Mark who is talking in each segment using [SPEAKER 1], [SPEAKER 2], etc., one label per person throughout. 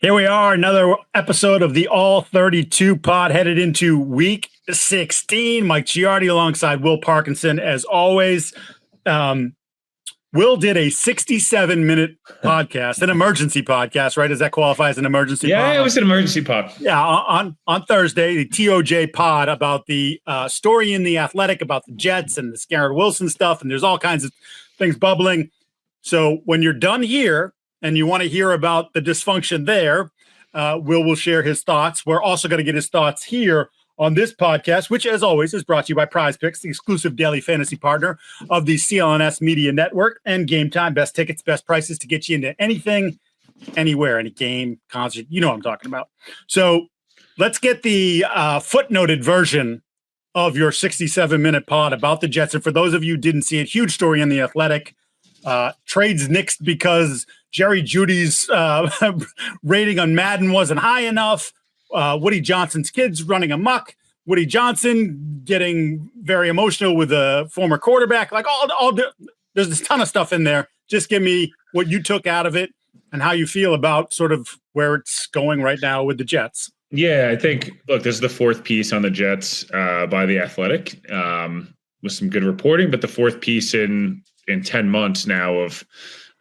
[SPEAKER 1] Here we are, another episode of the All 32 pod, headed into week 16. Mike Giardi alongside Will Parkinson, as always. Will did a 67-minute podcast, an emergency podcast, right? Does that qualify as an emergency pod?
[SPEAKER 2] Yeah, it was an emergency pod.
[SPEAKER 1] Yeah, on Thursday, the TOJ pod about the story in The Athletic about the Jets and the Scarrett Wilson stuff, and there's all kinds of things bubbling. So when you're done here, and you want to hear about the dysfunction there, Will share his thoughts. We're also going to get his thoughts here on this podcast, which, as always, is brought to you by Prize Picks, the exclusive daily fantasy partner of the CLNS Media Network, and Game Time. Best tickets, best prices to get you into anything, anywhere, any game, concert. You know what I'm talking about. So let's get the footnoted version of your 67-minute pod about the Jets. And for those of you who didn't see it, huge story in The Athletic. Trades nixed because Jerry Jeudy's rating on Madden wasn't high enough. Woody Johnson's kids running amok. Woody Johnson getting very emotional with a former quarterback. Like there's a ton of stuff in there. Just give me what you took out of it and how you feel about sort of where it's going right now with the Jets.
[SPEAKER 2] Yeah, I think, look, this is the fourth piece on the Jets by The Athletic with some good reporting, but the fourth piece in 10 months now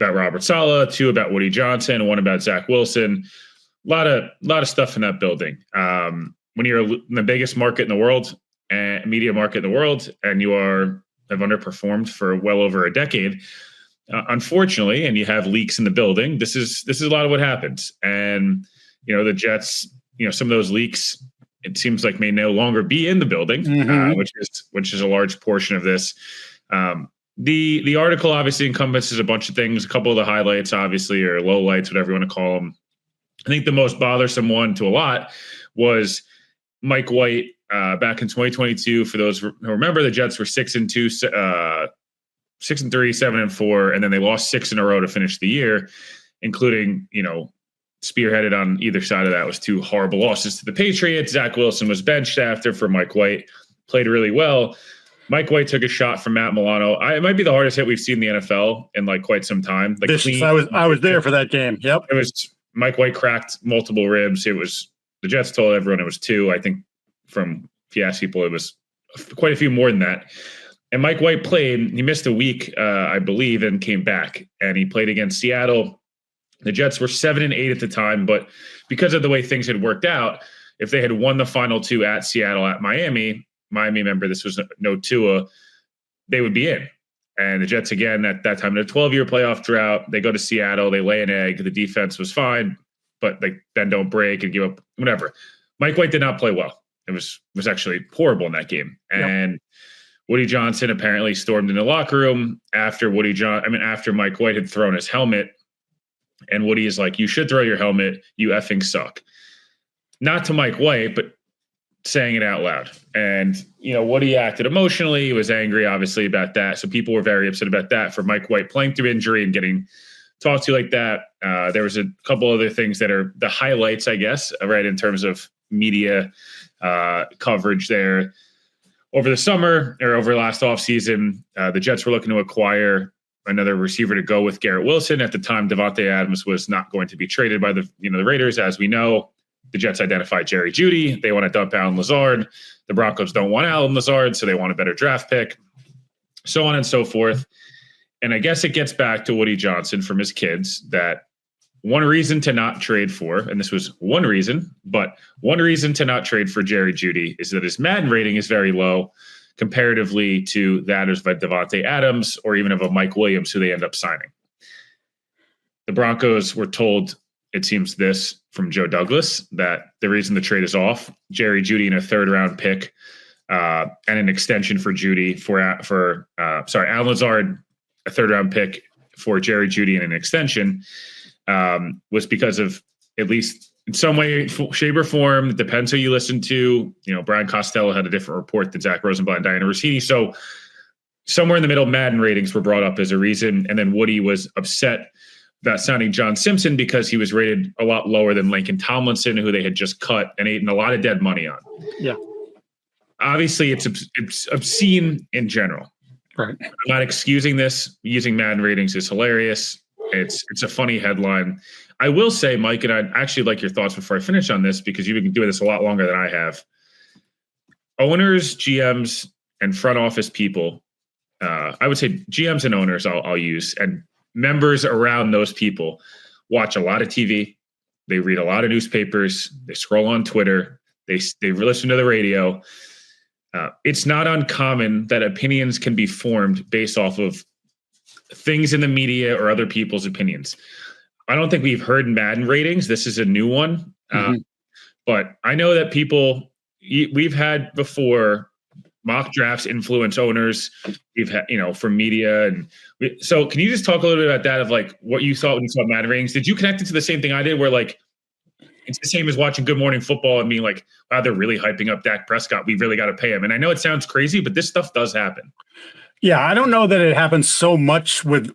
[SPEAKER 2] about Robert Saleh, 2 about Woody Johnson, 1 about Zach Wilson. A lot of stuff in that building. When you're in the biggest market in the world, and media market in the world, and you have underperformed for well over a decade, unfortunately, and you have leaks in the building, this is a lot of what happens. And the Jets, some of those leaks, it seems like may no longer be in the building, which is a large portion of this. The article obviously encompasses a bunch of things. A couple of the highlights, obviously, or lowlights, whatever you want to call them. I think the most bothersome one to a lot was Mike White back in 2022. For those who remember, the Jets were 6-2, 6-3, 7-4, and then they lost 6 in a row to finish the year, including spearheaded on either side of that was 2 horrible losses to the Patriots. Zach Wilson was benched after for Mike White, played really well. Mike White took a shot from Matt Milano. It might be the hardest hit we've seen in the NFL in quite some time.
[SPEAKER 1] I was there for that game. Yep.
[SPEAKER 2] It was Mike White cracked multiple ribs. It was the Jets told everyone it was 2. I think if you ask people, it was quite a few more than that. And Mike White played. He missed a week, I believe, and came back. And he played against Seattle. The Jets were 7-8 at the time, but because of the way things had worked out, if they had won the final 2 at Seattle, at Miami, remember, this was no Tua, they would be in. And the Jets, again, at that time, in a 12-year playoff drought, they go to Seattle, they lay an egg. The defense was fine, but they then don't break and give up, whatever. Mike White did not play well. It was actually horrible in that game. And Woody Johnson apparently stormed in the locker room after Mike White had thrown his helmet. And Woody is like, "You should throw your helmet. You effing suck." Not to Mike White, but saying it out loud. And, Woody acted emotionally. He was angry, obviously, about that. So people were very upset about that for Mike White playing through injury and getting talked to like that. There was a couple other things that are the highlights, I guess, right, in terms of media coverage there. Over the summer or over last offseason, the Jets were looking to acquire another receiver to go with Garrett Wilson. At the time, Davante Adams was not going to be traded by the Raiders, as we know. The Jets identified Jerry Jeudy. They want to dump Allen Lazard. The Broncos don't want Allen Lazard, so they want a better draft pick, so on and so forth. And I guess it gets back to Woody Johnson from his kids that one reason to not trade for, and this was one reason, but one reason to not trade for Jerry Jeudy is that his Madden rating is very low comparatively to that of Davante Adams or even of a Mike Williams, who they end up signing. The Broncos were told, it seems this from Joe Douglas, that the reason the trade is off, Jerry Jeudy in a 3rd-round pick and an extension for Jeudy Allen Lazard, a 3rd-round pick for Jerry Jeudy and an extension was because of, at least in some way, shape, or form, it depends who you listen to. Brian Costello had a different report than Zach Rosenblatt and Diana Rossini. So somewhere in the middle, Madden ratings were brought up as a reason. And then Woody was upset about signing John Simpson because he was rated a lot lower than Laken Tomlinson, who they had just cut and eaten a lot of dead money on.
[SPEAKER 1] Yeah.
[SPEAKER 2] Obviously, it's obscene in general.
[SPEAKER 1] Right.
[SPEAKER 2] I'm not excusing this. Using Madden ratings is hilarious. It's a funny headline. I will say, Mike, and I'd actually like your thoughts before I finish on this, because you've been doing this a lot longer than I have. Owners, GMs, and front office people, I would say GMs and owners I'll use, and members around those people watch a lot of TV. They read a lot of newspapers. They scroll on Twitter. They listen to the radio. It's not uncommon that opinions can be formed based off of things in the media or other people's opinions. I don't think we've heard Madden ratings. This is a new one. But I know that we've had before mock drafts influence owners. We've had, from media. So can you just talk a little bit about that, of like what you thought when you saw Madden ratings? Did you connect it to the same thing I did, where like, it's the same as watching Good Morning Football and being like, wow, they're really hyping up Dak Prescott. We really got to pay him. And I know it sounds crazy, but this stuff does happen.
[SPEAKER 1] Yeah, I don't know that it happens so much with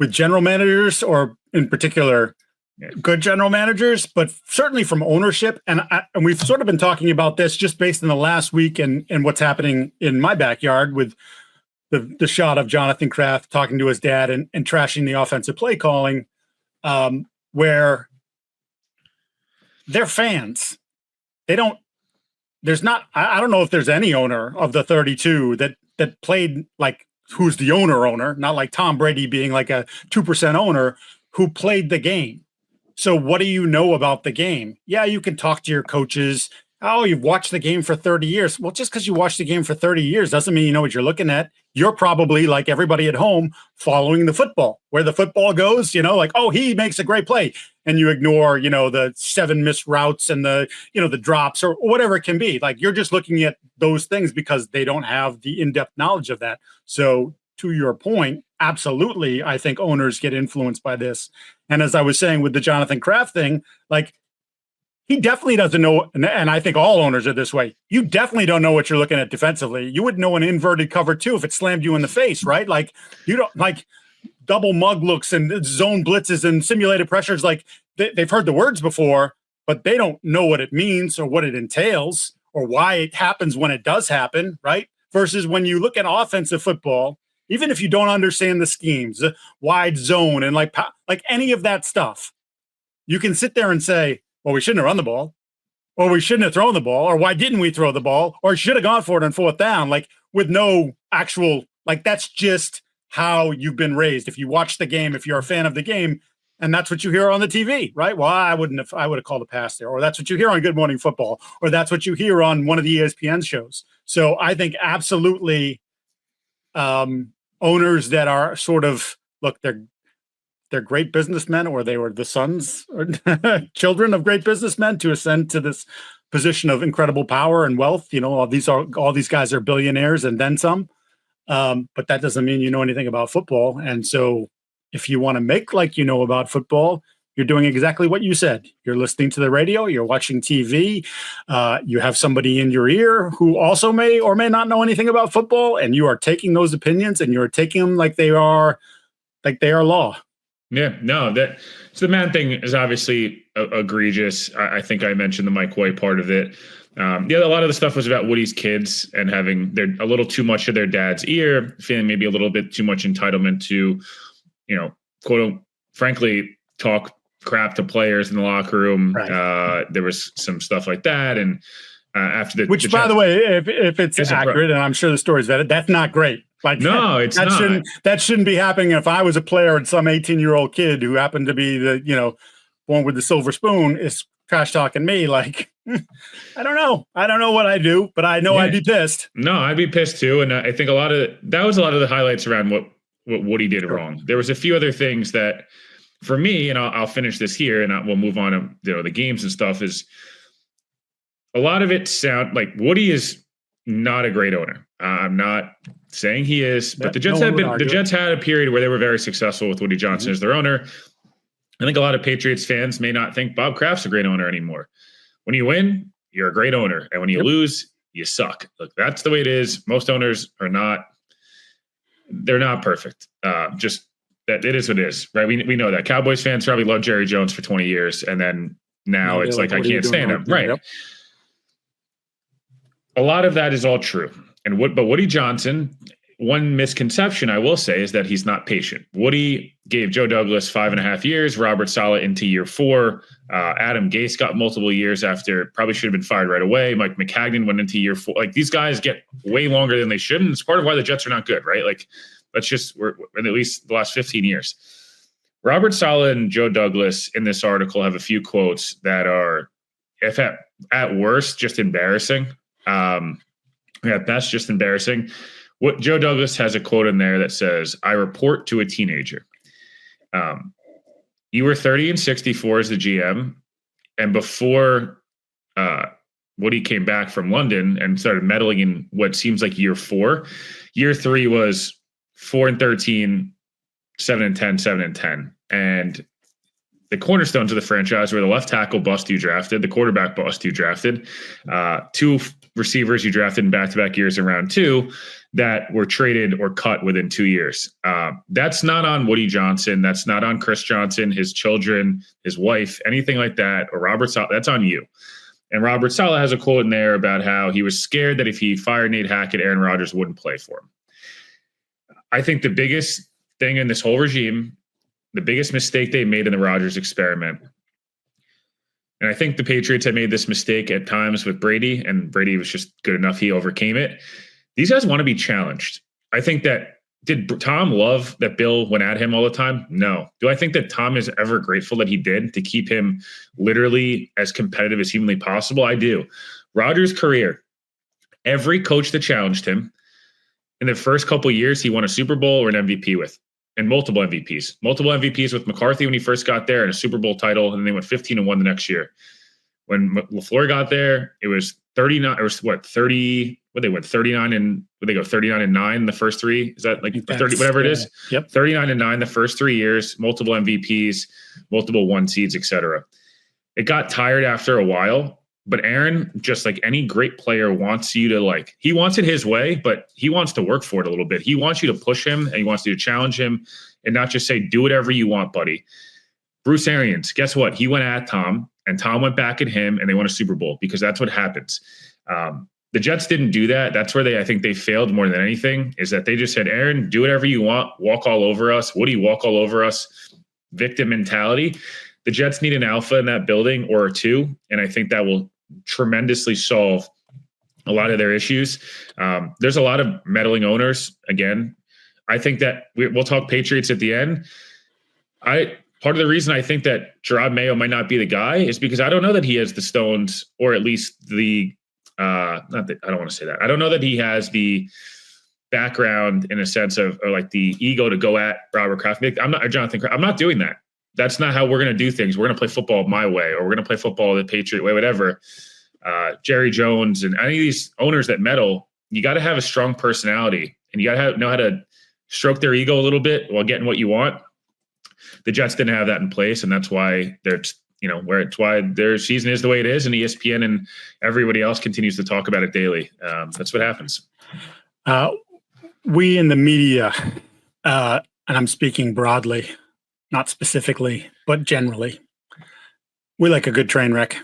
[SPEAKER 1] general managers, or in particular good general managers, but certainly from ownership. And we've sort of been talking about this just based on the last week and what's happening in my backyard with the shot of Jonathan Kraft talking to his dad and trashing the offensive play calling, where they're fans. I don't know if there's any owner of the 32 that played like, who's the owner, not like Tom Brady being like a 2% owner who played the game. So what do you know about the game? Yeah, you can talk to your coaches. Oh, you've watched the game for 30 years. Well, just because you watched the game for 30 years doesn't mean you know what you're looking at. You're probably, like everybody at home, following the football. Where the football goes, like, oh, he makes a great play. And you ignore, the 7 missed routes and the drops or whatever it can be. Like, you're just looking at those things because they don't have the in-depth knowledge of that. So to your point, absolutely, I think owners get influenced by this. And as I was saying with the Jonathan Kraft thing, like, he definitely doesn't know, and I think all owners are this way. You definitely don't know what you're looking at defensively. You would know an inverted cover too if it slammed you in the face, right? Like, you don't, like, double mug looks and zone blitzes and simulated pressures. Like, they've heard the words before, but they don't know what it means or what it entails or why it happens when it does happen, right? Versus when you look at offensive football, even if you don't understand the schemes, the wide zone and like any of that stuff, you can sit there and say, well, we shouldn't have run the ball, or we shouldn't have thrown the ball, or why didn't we throw the ball, or should have gone for it on 4th down, like, with no actual, like, that's just how you've been raised. If you watch the game, if you're a fan of the game, and that's what you hear on the TV, right? Well, I would have called a pass there, or that's what you hear on Good Morning Football, or that's what you hear on one of the ESPN shows. So I think absolutely owners that are sort of, look, they're great businessmen, or they were the sons or children of great businessmen to ascend to this position of incredible power and wealth. All these guys are billionaires and then some. But that doesn't mean you know anything about football. And so if you want to make like you know about football, you're doing exactly what you said. You're listening to the radio, you're watching TV, you have somebody in your ear who also may or may not know anything about football, and you are taking those opinions and you're taking them like they are law.
[SPEAKER 2] Yeah, no, so the Madden thing is obviously egregious. I think I mentioned the Mike White part of it. A lot of the stuff was about Woody's kids and having a little too much of their dad's ear, feeling maybe a little bit too much entitlement to, quote, frankly, talk crap to players in the locker room. Right. There was some stuff like that. And after which,
[SPEAKER 1] by the way, if it's accurate, and I'm sure the story's vetted, that's not great. Like,
[SPEAKER 2] no, it's not.
[SPEAKER 1] That shouldn't be happening. If I was a player and some 18-year-old kid who happened to be born with the silver spoon is trash talking me, like, I don't know what I do, but I know I'd be pissed.
[SPEAKER 2] No, I'd be pissed too. And I think that was a lot of the highlights around what Woody did wrong. There was a few other things that, for me, and I'll finish this here, and we'll move on to the games and stuff. Is a lot of it sound like Woody is not a great owner. I'm not saying he is, but the Jets had a period where they were very successful with Woody Johnson as their owner. I think a lot of Patriots fans may not think Bob Kraft's a great owner anymore. When you win, you're a great owner, and when you lose, you suck. Look, that's the way it is. Most owners are not. They're not perfect. Just that it is what it is, right? We know that. Cowboys fans probably loved Jerry Jones for 20 years, and then now it's like I can't stand him, right? Yep. A lot of that is all true. But Woody Johnson, one misconception I will say is that he's not patient. Woody gave Joe Douglas 5.5 years, Robert Saleh into year 4. Adam Gase got multiple years after, probably should have been fired right away. Mike McCagnon went into year 4. Like, these guys get way longer than they should. And it's part of why the Jets are not good, right? Like, we're in at least the last 15 years. Robert Saleh and Joe Douglas in this article have a few quotes that are, if at worst, just embarrassing. At best, just embarrassing. What Joe Douglas has a quote in there that says, "I report to a teenager. You were 30 and 64 as the GM, and before Woody came back from London and started meddling in what seems like year 4. Year 3 was 4 and 13, 7 and 10, 7 and 10, and the cornerstones of the franchise were the left tackle bust you drafted, the quarterback bust you drafted, 2 receivers you drafted in back-to-back years in round 2 that were traded or cut within 2 years. That's not on Woody Johnson. That's not on Chris Johnson, his children, his wife, anything like that, or Robert Saleh. That's on you." And Robert Saleh has a quote in there about how he was scared that if he fired Nate Hackett, Aaron Rodgers wouldn't play for him. I think the biggest thing in this whole regime, the biggest mistake they made in the Rodgers experiment, and I think the Patriots had made this mistake at times with Brady, and Brady was just good enough. He overcame it. These guys want to be challenged. I think that, did Tom love that Bill went at him all the time? No. Do I think that Tom is ever grateful that he did to keep him literally as competitive as humanly possible? I do. Rodgers' career, every coach that challenged him, in the first couple of years, he won a Super Bowl or an MVP with. And multiple MVPs. Multiple MVPs with McCarthy when he first got there, and a Super Bowl title, and they went 15-1 the next year. When LaFleur got there, it was 39. It was what 30? What they went 39 and what they go 39-9 the first 3. Is that like 30? Whatever it is.
[SPEAKER 1] Yep.
[SPEAKER 2] 39-9 the first 3 years. Multiple MVPs, multiple 1 seeds, etc. It got tired after a while. But Aaron, just like any great player, wants you to he wants it his way, but he wants to work for it a little bit. He wants you to push him, and he wants you to challenge him and not just say, do whatever you want, buddy. Bruce Arians, guess what? He went at Tom, and Tom went back at him, and they won a Super Bowl because that's what happens. The Jets didn't do that. That's where I think they failed more than anything, is that they just said, Aaron, do whatever you want. Walk all over us. Woody, walk all over us. Victim mentality. The Jets need an alpha in that building or 2, and I think that will tremendously solve a lot of their issues. There's a lot of meddling owners. Again, I think that we'll talk Patriots at the end. Part of the reason I think that Jerod Mayo might not be the guy is because I don't know that he has the stones, or at least the I don't want to say that. I don't know that he has the background in a sense of, or like the ego to go at Robert Kraft. I'm not doing that. That's not how we're going to do things. We're going to play football my way, or we're going to play football the Patriot way, whatever. Jerry Jones and any of these owners that meddle, you got to have a strong personality, and you got to know how to stroke their ego a little bit while getting what you want. The Jets didn't have that in place, and that's why why their season is the way it is, and ESPN and everybody else continues to talk about it daily. That's what happens.
[SPEAKER 1] We in the media, and I'm speaking broadly, not specifically, but generally, we like a good train wreck.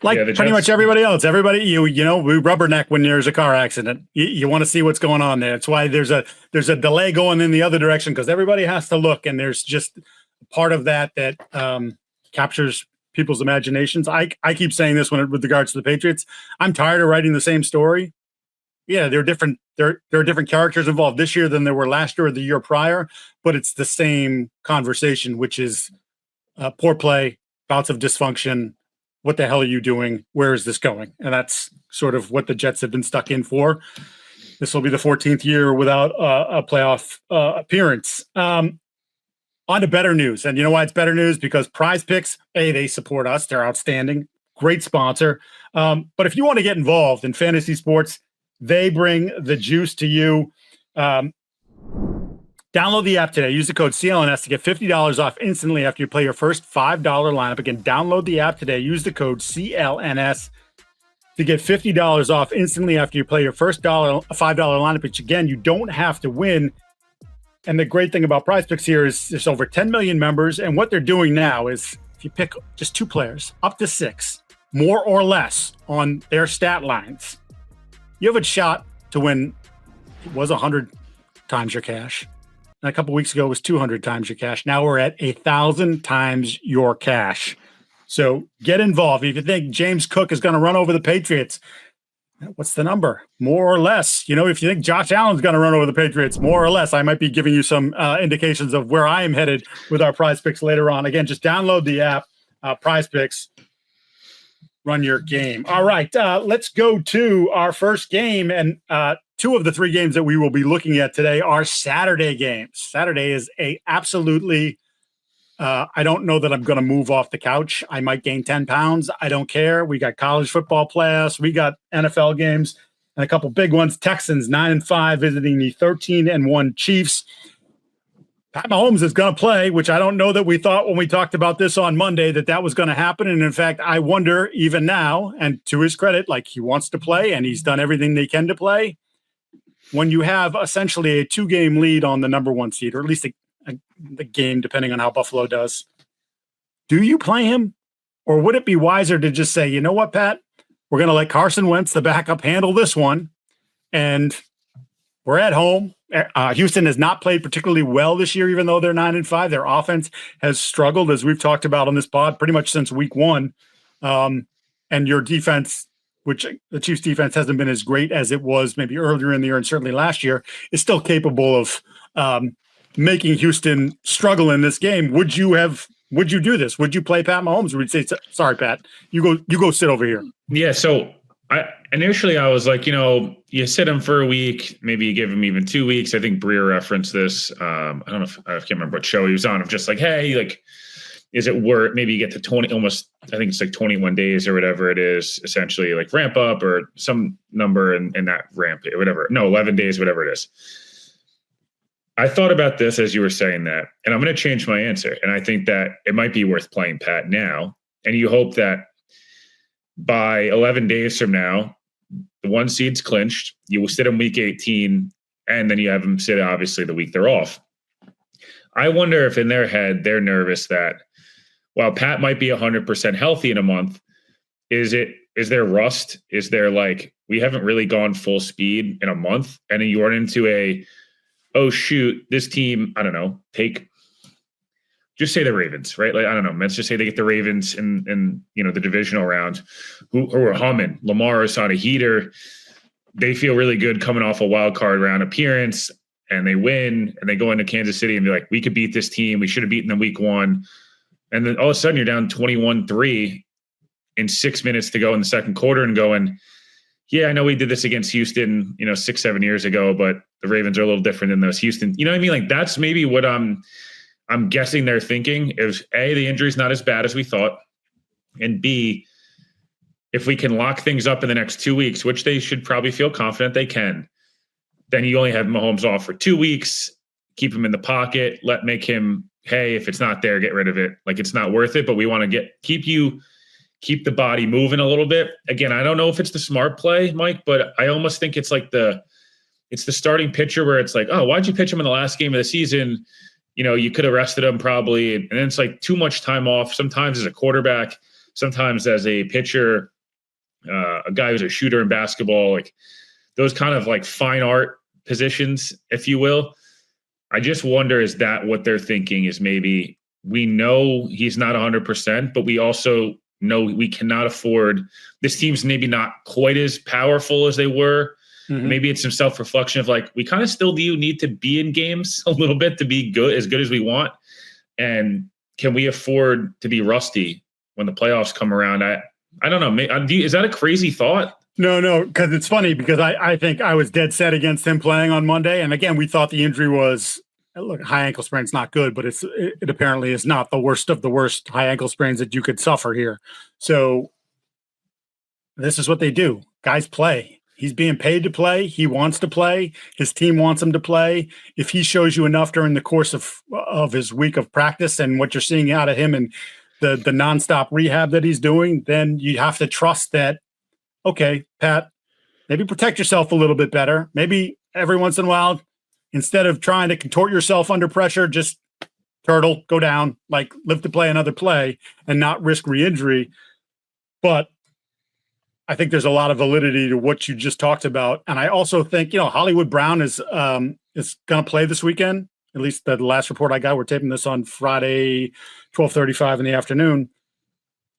[SPEAKER 1] Pretty much everybody else. Everybody, we rubberneck when there's a car accident. You want to see what's going on there. That's why there's a delay going in the other direction, because everybody has to look, and there's just part of that captures people's imaginations. I keep saying this with regards to the Patriots. I'm tired of writing the same story. Yeah, there are different characters involved this year than there were last year or the year prior, but it's the same conversation, which is poor play, bouts of dysfunction. What the hell are you doing? Where is this going? And that's sort of what the Jets have been stuck in for. This will be the 14th year without a playoff appearance. On to better news. And you know why it's better news? Because Prize Picks, they support us. They're outstanding. Great sponsor. But if you want to get involved in fantasy sports, they bring the juice to you. Download the app today. Use the code CLNS to get $50 off instantly after you play your first $5 lineup. Again, download the app today. Use the code CLNS to get $50 off instantly after you play your first $5 lineup, which, again, you don't have to win. And the great thing about Prize Picks here is there's over 10 million members. And what they're doing now is if you pick just 2 players, up to 6, more or less on their stat lines, you have a shot to win. It was $100 times your cash. And a couple weeks ago it was 200 times your cash. Now we're at 1,000 times your cash. So get involved. If you think James Cook is going to run over the Patriots, what's the number? More or less. If you think Josh Allen's going to run over the Patriots, more or less, I might be giving you some indications of where I am headed with our Prize Picks later on. Again, just download the app, Prize Picks, run your game. All right, let's go to our first game. And two of the three games that we will be looking at today are Saturday games. Saturday is a absolutely I don't know that I'm going to move off the couch. I might gain 10 pounds. I don't care. We got college football playoffs. We got NFL games and a couple big ones. Texans 9-5 visiting the 13-1 Chiefs. Pat Mahomes is going to play, which I don't know that we thought when we talked about this on Monday that was going to happen. And in fact, I wonder even now, and to his credit, like he wants to play and he's done everything they can to play. When you have essentially a 2-game lead on the number 1 seed, or at least the game, depending on how Buffalo does. Do you play him? Or would it be wiser to just say, you know what, Pat, we're going to let Carson Wentz, the backup, handle this one. And we're at home. Houston has not played particularly well this year, even though they're 9-5. Their offense has struggled, as we've talked about on this pod, pretty much since week 1. And your defense, which the Chiefs defense hasn't been as great as it was maybe earlier in the year and certainly last year, is still capable of making Houston struggle in this game. Would you do this? Would you play Pat Mahomes? Or would you say, sorry, Pat, you go sit over here?
[SPEAKER 2] Yeah. So initially I was like, you sit him for a week, maybe you give him even 2 weeks. I think Breer referenced this. I don't know I can't remember what show he was on, of just like, hey, like, is it worth, maybe you get to 20, almost, I think it's like 21 days or whatever it is, essentially like ramp up or some number in that ramp or whatever. No, 11 days, whatever it is. I thought about this as you were saying that, and I'm going to change my answer. And I think that it might be worth playing Pat now. And you hope that by 11 days from now, the 1 seed's clinched. You will sit in week 18, and then you have them sit, obviously, the week they're off. I wonder if in their head, they're nervous that while Pat might be 100% healthy in a month, is there rust? Is there like, we haven't really gone full speed in a month? And then you run into oh shoot, this team, I don't know, just say the Ravens, right? Like, I don't know, let's just say they get the Ravens in the divisional round who are humming. Lamar is on a heater. They feel really good coming off a wild card round appearance, and they win, and they go into Kansas City and be like, we could beat this team. We should have beaten them week 1. And then all of a sudden you're down 21-3 in 6 minutes to go in the second quarter and going, yeah, I know we did this against Houston, 6-7 years ago, but the Ravens are a little different than those Houston. You know what I mean? Like, that's maybe what I'm guessing they're thinking is A, the injury's not as bad as we thought. And B, if we can lock things up in the next 2 weeks, which they should probably feel confident they can, then you only have Mahomes off for 2 weeks, keep him in the pocket, make him, hey, if it's not there, get rid of it. Like, it's not worth it, but we want to keep the body moving a little bit. Again, I don't know if it's the smart play, Mike, but I almost think it's like it's the starting pitcher where it's like, oh, why'd you pitch him in the last game of the season? You could have rested him probably. And then it's like too much time off, sometimes as a quarterback, sometimes as a pitcher, a guy who's a shooter in basketball, like those kind of like fine art positions, if you will. I just wonder, is that what they're thinking? Is maybe we know he's not 100%, but we also know we cannot afford, this team's maybe not quite as powerful as they were. Mm-hmm. Maybe it's some self-reflection of like, we kind of still do need to be in games a little bit to be good as we want. And can we afford to be rusty when the playoffs come around? I don't know. Is that a crazy thought?
[SPEAKER 1] No, because it's funny because I think I was dead set against him playing on Monday. And again, we thought the injury was, look, high ankle sprain's not good, but it apparently is not the worst of the worst high ankle sprains that you could suffer here. So this is what they do. Guys play. He's being paid to play. He wants to play. His team wants him to play. If he shows you enough during the course of his week of practice and what you're seeing out of him and the nonstop rehab that he's doing, then you have to trust that, okay, Pat, maybe protect yourself a little bit better. Maybe every once in a while, instead of trying to contort yourself under pressure, just turtle, go down, like live to play another play and not risk re-injury. But I think there's a lot of validity to what you just talked about. And I also think, Hollywood Brown is is going to play this weekend. At least the last report I got, we're taping this on Friday, 12:35 in the afternoon.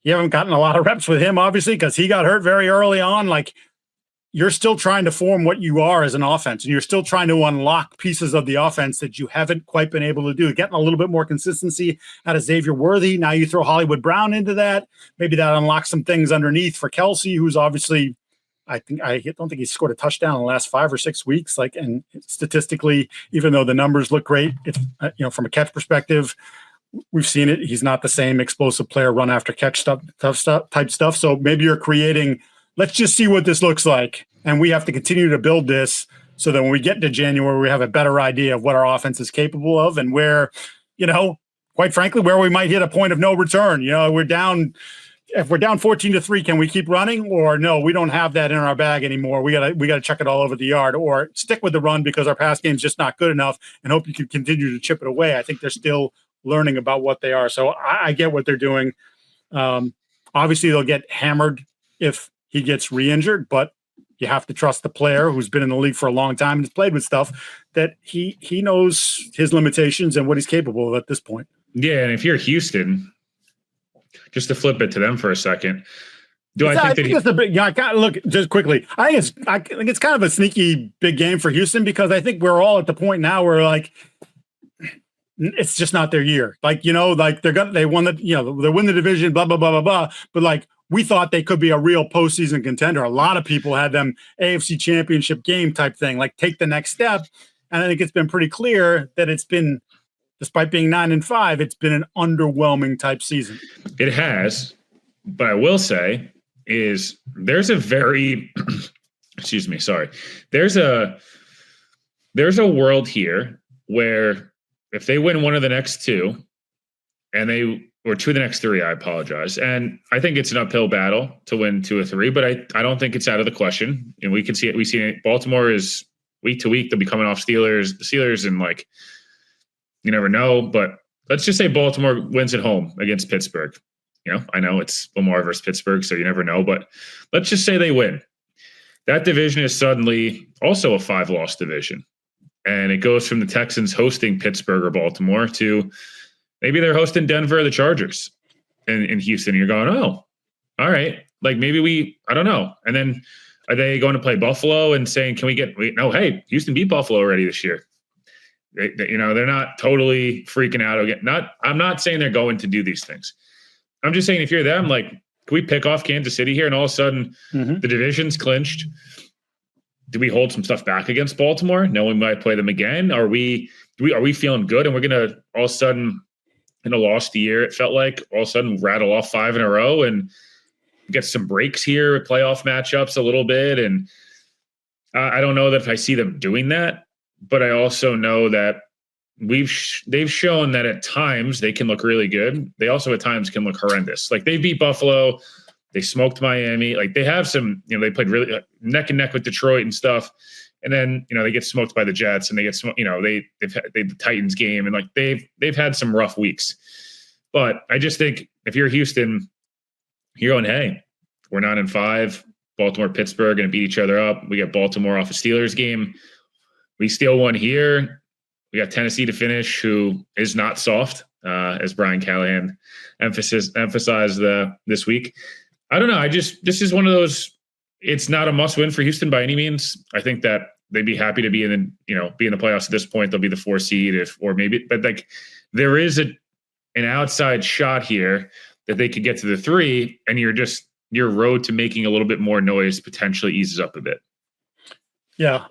[SPEAKER 1] You haven't gotten a lot of reps with him, obviously, because he got hurt very early on. Like, you're still trying to form what you are as an offense, and you're still trying to unlock pieces of the offense that you haven't quite been able to do. Getting a little bit more consistency out of Xavier Worthy. Now you throw Hollywood Brown into that. Maybe that unlocks some things underneath for Kelsey, who's obviously, I don't think he's scored a touchdown in the last 5 or 6 weeks. Like, and statistically, even though the numbers look great, it's from a catch perspective, we've seen it. He's not the same explosive player, run after catch type stuff. So maybe you're creating, let's just see what this looks like. And we have to continue to build this so that when we get to January, we have a better idea of what our offense is capable of and where, quite frankly, where we might hit a point of no return. If we're down 14-3, can we keep running? Or no, we don't have that in our bag anymore. We gotta chuck it all over the yard, or stick with the run because our pass game's just not good enough and hope you can continue to chip it away. I think they're still learning about what they are. So I get what they're doing. Obviously they'll get hammered if he gets re-injured, but you have to trust the player who's been in the league for a long time and has played with stuff that he knows his limitations and what he's capable of at this point. Yeah.
[SPEAKER 2] And if you're Houston, just to flip it to them for a second,
[SPEAKER 1] I think that's the big. Look, just quickly. I think it's kind of a sneaky big game for Houston because I think we're all at the point now where like it's just not their year. Like they won the they win the division, blah blah blah blah blah. But like we thought they could be a real postseason contender. A lot of people had them AFC Championship game type thing. Like take the next step, and I think it's been pretty clear that it's been, despite being 9-5, it's been an underwhelming type season.
[SPEAKER 2] It has, but I will say is there's a very excuse me, sorry. There's a world here where if they win one of the next two or two of the next three, I apologize. And I think it's an uphill battle to win 2 or 3, but I don't think it's out of the question. And we can see it. We see it. Baltimore is week to week. They'll be coming off the Steelers and like, you never know, but let's just say Baltimore wins at home against Pittsburgh. I know it's Lamar versus Pittsburgh, so you never know, but let's just say they win. That division is suddenly also a 5-loss division. And it goes from the Texans hosting Pittsburgh or Baltimore to maybe they're hosting Denver or the Chargers in Houston. You're going, oh, all right. Like maybe I don't know. And then are they going to play Buffalo and saying, hey, Houston beat Buffalo already this year. They're not totally freaking out again. I'm not saying they're going to do these things. I'm just saying if you're them, like, can we pick off Kansas City here and all of a sudden the division's clinched? Do we hold some stuff back against Baltimore? No, we might play them again. Are we feeling good? And we're going to all of a sudden in a lost year, it felt like all of a sudden rattle off 5 in a row and get some breaks here, playoff matchups a little bit. And I don't know that if I see them doing that, but I also know that they've shown that at times they can look really good. They also at times can look horrendous. Like they beat Buffalo, they smoked Miami. Like they have some, they played really neck and neck with Detroit and stuff. And then, they get smoked by the Jets and they get smoked, they've the Titans game and like they've had some rough weeks. But I just think if you're Houston, you're going, hey, we're 9-5. Baltimore, Pittsburgh going to beat each other up. We got Baltimore off a Steelers game. We steal one here. We got Tennessee to finish, who is not soft, as Brian Callahan emphasized this week. I don't know. This is one of those. It's not a must win for Houston by any means. I think that they'd be happy to be in the playoffs at this point. They'll be the 4 seed but like there is an outside shot here that they could get to the 3, and your road to making a little bit more noise potentially eases up a bit.
[SPEAKER 1] Yeah,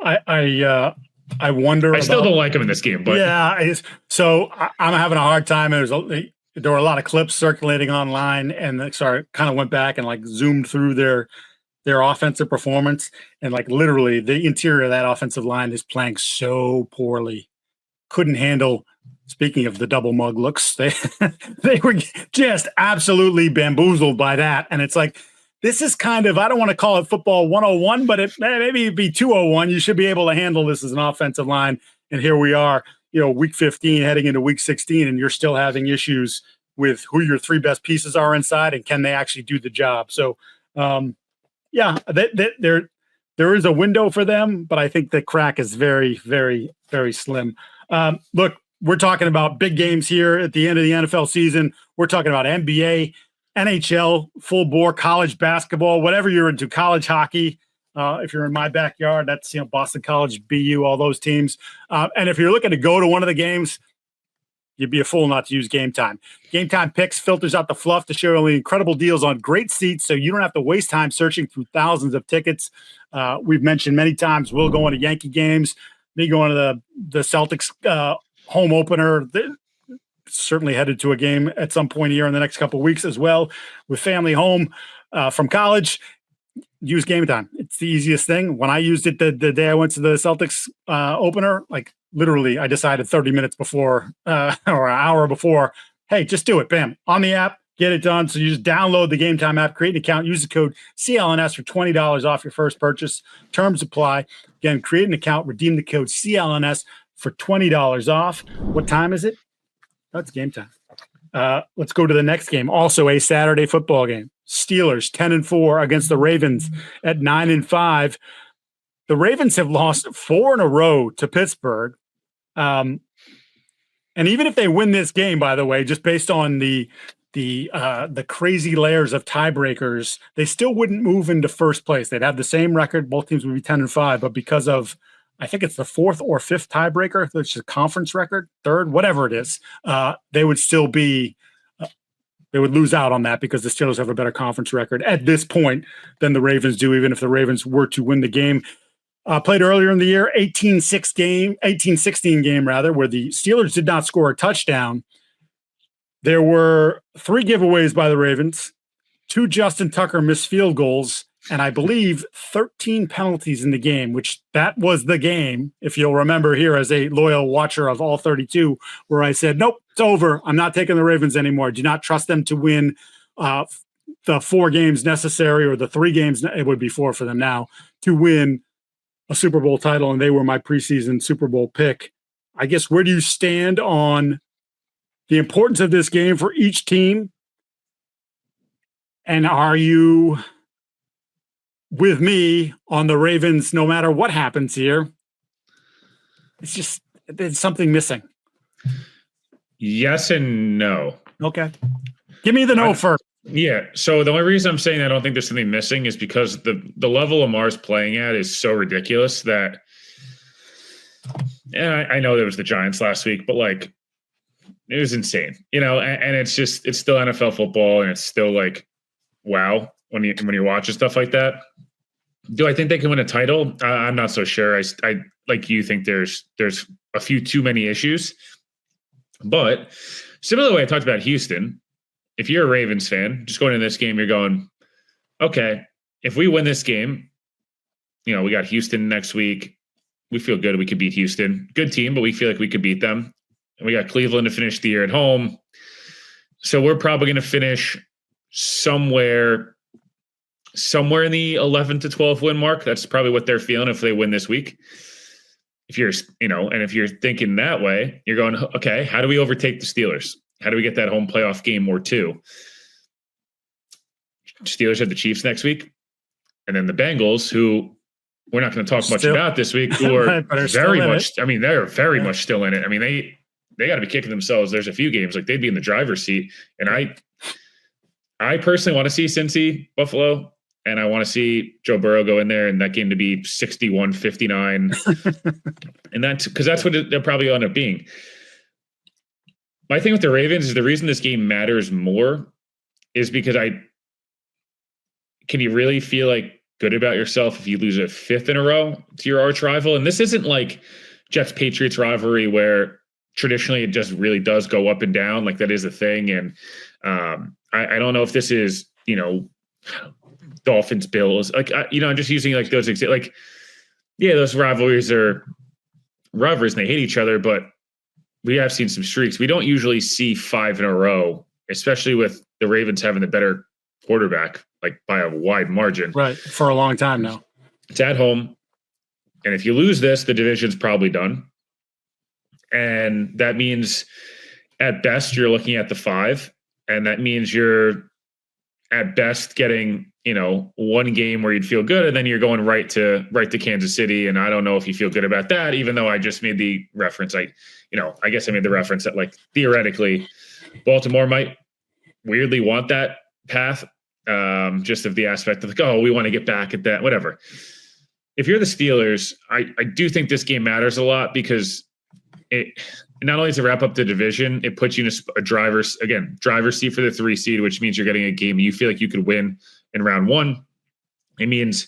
[SPEAKER 1] I wonder.
[SPEAKER 2] I still don't like him in this game, but
[SPEAKER 1] yeah. So I'm having a hard time. There were a lot of clips circulating online, and kind of went back and like zoomed through their offensive performance, and like literally the interior of that offensive line is playing so poorly. Couldn't handle. Speaking of the double mug looks, they were just absolutely bamboozled by that, and it's like. This is kind of, I don't want to call it football 101, but maybe it'd be 201. You should be able to handle this as an offensive line. And here we are, week 15 heading into week 16, and you're still having issues with who your 3 best pieces are inside and can they actually do the job. So, they're there is a window for them, but I think the crack is very, very, very slim. Look, we're talking about big games here at the end of the NFL season. We're talking about NBA, NHL, full bore, college basketball, whatever you're into, college hockey. If you're in my backyard, that's Boston College, BU, all those teams. And if you're looking to go to one of the games, you'd be a fool not to use Game Time. Game Time Picks filters out the fluff to show only incredible deals on great seats, so you don't have to waste time searching through thousands of tickets. We've mentioned many times we'll go into Yankee games, me going to the Celtics home opener. Certainly headed to a game at some point here in the next couple of weeks as well with family home from college. Use Game Time. It's the easiest thing. When I used it the day I went to the Celtics opener, like literally I decided 30 minutes before or an hour before, hey, just do it. Bam. On the app, get it done. So you just download the Game Time app, create an account, use the code CLNS for $20 off your first purchase. Terms apply. Again, create an account, redeem the code CLNS for $20 off. What time is it? That's Game Time. Let's go to the next game. Also a Saturday football game. Steelers 10-4 against the Ravens at 9-5. The Ravens have lost 4 in a row to Pittsburgh. And even if they win this game, by the way, just based on the crazy layers of tiebreakers, they still wouldn't move into first place. They'd have the same record. Both teams would be 10-5, but because of, I think it's the 4th or 5th tiebreaker, which is a conference record, 3rd, whatever it is, they would still be, they would lose out on that because the Steelers have a better conference record at this point than the Ravens do, even if the Ravens were to win the game. Played earlier in the year, 18-16 game, where the Steelers did not score a touchdown. There were 3 giveaways by the Ravens, 2 Justin Tucker missed field goals, and I believe 13 penalties in the game, which that was the game, if you'll remember here as a loyal watcher of all 32, where I said, nope, it's over. I'm not taking the Ravens anymore. Do not trust them to win the 4 games necessary, or the 3 games, it would be 4 for them now, to win a Super Bowl title, and they were my preseason Super Bowl pick. I guess, where do you stand on the importance of this game for each team? And are you with me on the Ravens no matter what happens here? It's just, there's something missing.
[SPEAKER 2] Yes and no.
[SPEAKER 1] Okay. Give me the no first.
[SPEAKER 2] Yeah. So the only reason I'm saying I don't think there's something missing is because the level Lamar's playing at is so ridiculous that, and I know there was the Giants last week, but like, it was insane, and it's still NFL football, and it's still like, wow, when you watch stuff like that. Do I think they can win a title? I'm not so sure. I like you think there's a few too many issues, but similar to the way I talked about Houston, if you're a Ravens fan, just going into this game, you're going, okay, if we win this game, we got Houston next week. We feel good. We could beat Houston. Good team, but we feel like we could beat them. And we got Cleveland to finish the year at home. So we're probably going to finish somewhere in the 11 to 12 win mark. That's probably what they're feeling if they win this week. If you're, and if you're thinking that way, you're going, okay, how do we overtake the Steelers? How do we get that home playoff game or 2? Steelers have the Chiefs next week. And then the Bengals, who we're not going to talk much about this week, who are very much, they're very much still in it. They got to be kicking themselves. There's a few games like they'd be in the driver's seat. And I personally want to see Cincy, Buffalo, and I want to see Joe Burrow go in there and that game to be 61-59. And that's because that's what they'll probably end up being. My thing with the Ravens is the reason this game matters more is because can you really feel like good about yourself if you lose a 5th in a row to your arch rival? And this isn't like Jets-Patriots rivalry where traditionally it just really does go up and down. Like that is a thing. And I don't know if this is, Dolphins, Bills, like, I'm just using like those, like, yeah, those rivalries are rivalries and they hate each other, but we have seen some streaks. We don't usually see 5 in a row, especially with the Ravens having the better quarterback, like by a wide margin.
[SPEAKER 1] Right. For a long time now.
[SPEAKER 2] It's at home. And if you lose this, the division's probably done. And that means at best, you're looking at the 5. And that means you're at best getting one game where you'd feel good, and then you're going right to Kansas City, and I don't know if you feel good about that. Even though I just made the reference, I guess I made the reference that like theoretically, Baltimore might weirdly want that path, just of the aspect of like, oh, we want to get back at that, whatever. If you're the Steelers, I do think this game matters a lot because it not only to wrap up the division, it puts you in a driver's seat for the 3 seed, which means you're getting a game you feel like you could win in round 1. It means,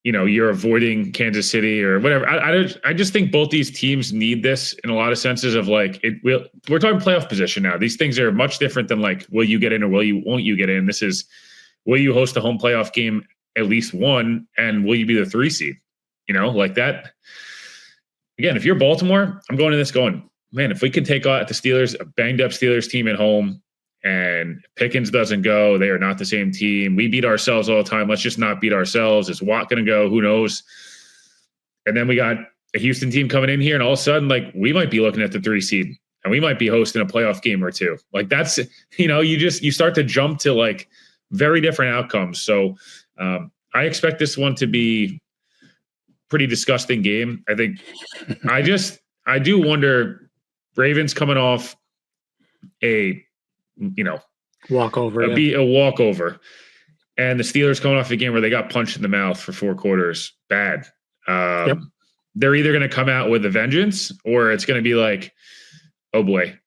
[SPEAKER 2] you're avoiding Kansas City or whatever. I just think both these teams need this in a lot of senses of like, we're talking playoff position now. These things are much different than like, will you get in or won't you get in? This is, will you host a home playoff game, at least one, and will you be the 3 seed? Like that. Again, if you're Baltimore, I'm going to this going, man, if we can take out the Steelers, a banged up Steelers team at home, and Pickens doesn't go, they are not the same team. We beat ourselves all the time. Let's just not beat ourselves. Is Watt going to go? Who knows? And then we got a Houston team coming in here, and all of a sudden, like, we might be looking at the 3 seed, and we might be hosting a playoff game or two. Like, that's, you start to jump to like very different outcomes. So I expect this one to be pretty disgusting game. I think I do wonder, Ravens coming off a
[SPEAKER 1] walkover,
[SPEAKER 2] a walkover, and the Steelers coming off a game where they got punched in the mouth for 4 quarters. Bad.
[SPEAKER 1] Yep.
[SPEAKER 2] They're either going to come out with a vengeance, or it's going to be like, oh boy,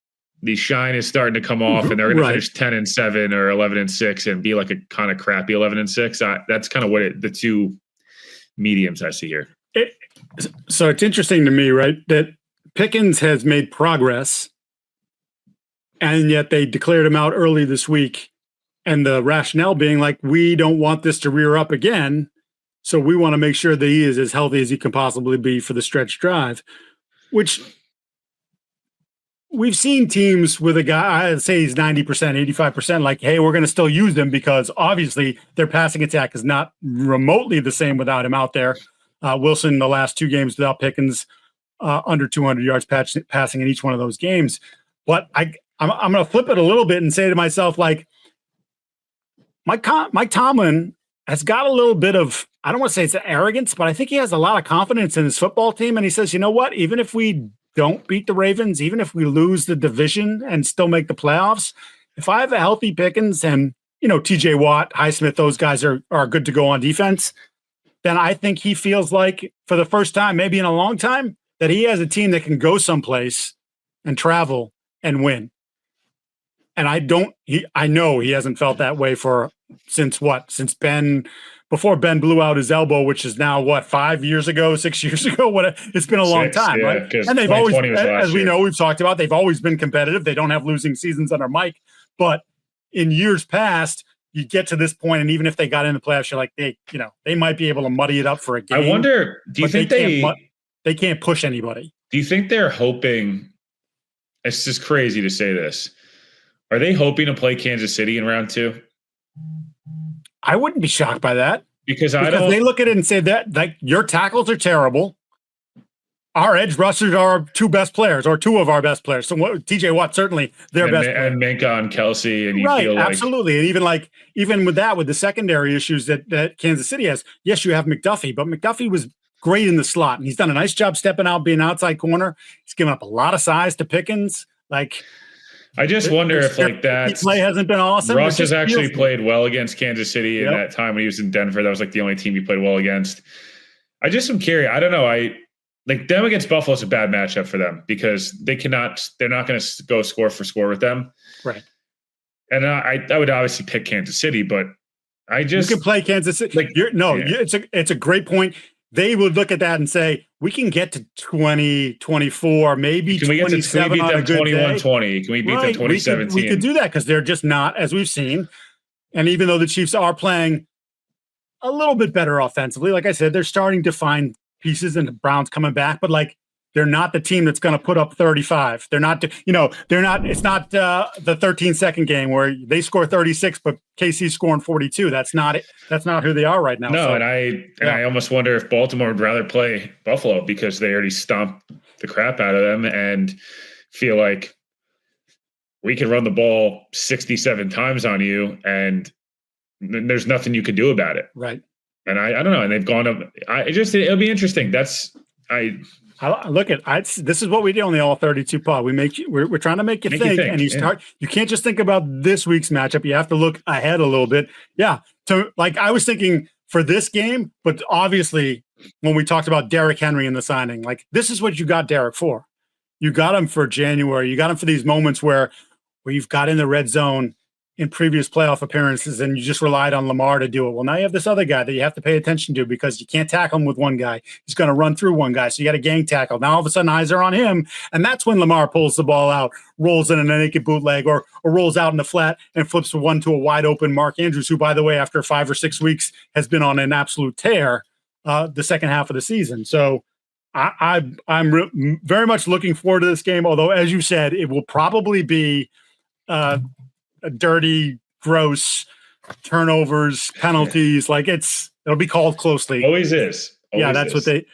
[SPEAKER 2] the shine is starting to come off, and they're going to finish 10-7 or 11-6 and be like a kind of crappy 11-6. That's kind of what the two mediums I see here.
[SPEAKER 1] So it's interesting to me, right, that Pickens has made progress, and yet they declared him out early this week. And the rationale being like, we don't want this to rear up again, so we want to make sure that he is as healthy as he can possibly be for the stretch drive, which we've seen teams with a guy, I'd say he's 90%, 85%, like, hey, we're going to still use them because obviously their passing attack is not remotely the same without him out there. Wilson, the last 2 games without Pickens, under 200 yards passing in each one of those games. But I'm going to flip it a little bit and say to myself, like, Mike Tomlin has got a little bit of, I don't want to say it's arrogance, but I think he has a lot of confidence in his football team. And he says, you know what, even if we don't beat the Ravens, even if we lose the division and still make the playoffs, if I have a healthy Pickens and, TJ Watt, Highsmith, those guys are good to go on defense, then I think he feels like for the first time, maybe in a long time, that he has a team that can go someplace and travel and win. And I know he hasn't felt that way since before Ben blew out his elbow, which is now 5 years ago, 6 years ago, it's been a long time, right? And they've always, as we know, we've talked about, they've always been competitive. They don't have losing seasons under Mike, but in years past, you get to this point, and even if they got in the playoffs, you're like, they might be able to muddy it up for a game.
[SPEAKER 2] I wonder, do you think
[SPEAKER 1] they can't push anybody?
[SPEAKER 2] Do you think they're hoping? It's just crazy to say this. Are they hoping to play Kansas City in round 2?
[SPEAKER 1] I wouldn't be shocked by that
[SPEAKER 2] because
[SPEAKER 1] they look at it and say that like your tackles are terrible. Our edge rushers are our 2 best players, or 2 of our best players. So TJ Watt certainly their best player. And
[SPEAKER 2] Minka and Kelsey, and you feel like
[SPEAKER 1] absolutely. And even with the secondary issues that Kansas City has, yes, you have McDuffie, but McDuffie was great in the slot, and he's done a nice job stepping out, being outside corner. He's given up a lot of size to Pickens. Like,
[SPEAKER 2] I just wonder if like that
[SPEAKER 1] play hasn't been awesome.
[SPEAKER 2] Russ has actually played well against Kansas City in that time when he was in Denver. That was like the only team he played well against. I just am curious. I don't know. Like them against Buffalo is a bad matchup for them because they're not going to go score for score with them.
[SPEAKER 1] Right.
[SPEAKER 2] And I would obviously pick Kansas City, but you
[SPEAKER 1] can play Kansas City. It's a great point. They would look at that and say, we can get to 20, 24, maybe 27
[SPEAKER 2] can we beat
[SPEAKER 1] on
[SPEAKER 2] them
[SPEAKER 1] a good
[SPEAKER 2] 21-20? Can we beat them 2017?
[SPEAKER 1] We could do that because they're just not, as we've seen. And even though the Chiefs are playing a little bit better offensively, like I said, they're starting to find pieces, and the Browns coming back, but like they're not the team that's going to put up 35. They're not, it's not the 13-second game where they score 36, but KC's scoring 42. That's not it. That's not who they are right now.
[SPEAKER 2] No, so, I almost wonder if Baltimore would rather play Buffalo because they already stomped the crap out of them and feel like we can run the ball 67 times on you and there's nothing you could do about it.
[SPEAKER 1] Right.
[SPEAKER 2] And I don't know. And they've gone up. It'll be interesting. This
[SPEAKER 1] is what we do on the All 32 pod. We're trying to make you think, and you can't just think about this week's matchup. You have to look ahead a little bit. Yeah. So like I was thinking for this game, but obviously when we talked about Derrick Henry in the signing, like this is what you got Derrick for. You got him for January. You got him for these moments where you've got in the red zone in previous playoff appearances and you just relied on Lamar to do it. Well, now you have this other guy that you have to pay attention to because you can't tackle him with one guy. He's going to run through one guy. So you got a gang tackle. Now all of a sudden eyes are on him. And that's when Lamar pulls the ball out, rolls in a naked bootleg or rolls out in the flat and flips one to a wide open Mark Andrews, who, by the way, after 5 or 6 weeks has been on an absolute tear the second half of the season. So I'm very much looking forward to this game. Although, as you said, it will probably be a dirty, gross turnovers, penalties. Like it'll be called closely.
[SPEAKER 2] Always is.
[SPEAKER 1] That's what they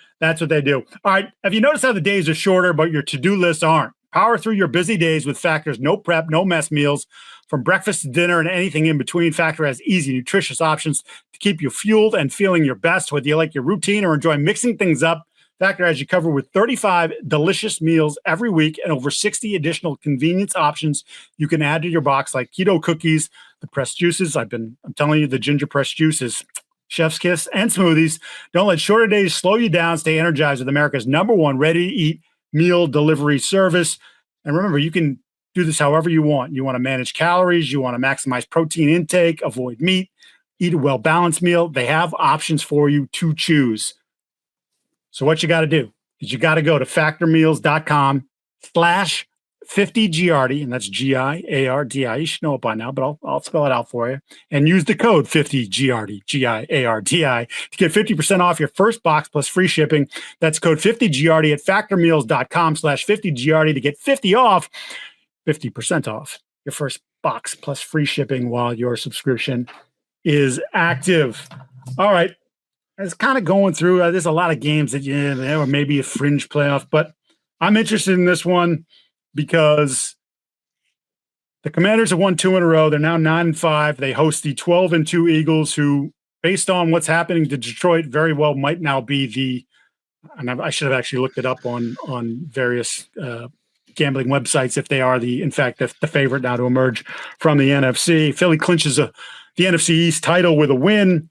[SPEAKER 1] do. All right. Have you noticed how the days are shorter, but your to-do lists aren't? Power through your busy days with Factor's no prep, no mess meals. From breakfast to dinner and anything in between, Factor has easy, nutritious options to keep you fueled and feeling your best. Whether you like your routine or enjoy mixing things up, Factor has you covered with 35 delicious meals every week and over 60 additional convenience options you can add to your box, like keto cookies, the pressed juices. I'm telling you, the ginger pressed juices, chef's kiss, and smoothies. Don't let shorter days slow you down. Stay energized with America's #1 ready-to-eat meal delivery service. And remember, you can do this however you want. You want to manage calories. You want to maximize protein intake, avoid meat, eat a well-balanced meal. They have options for you to choose. So what you got to do is you got to go to factormeals.com/50Giardi, and that's Giardi. You should know it by now, but I'll spell it out for you. And use the code 50Giardi, Giardi, to get 50% off your first box plus free shipping. That's code 50Giardi at factormeals.com/50Giardi to get 50% off your first box plus free shipping while your subscription is active. All right. It's kind of going through. There's a lot of games that or maybe a fringe playoff, but I'm interested in this one because the Commanders have won 2 in a row. They're now 9-5. They host the 12-2 Eagles, who, based on what's happening to Detroit, very well might now be and I should have actually looked it up on various gambling websites if they are in fact the favorite now to emerge from the NFC. Philly clinches the NFC East title with a win.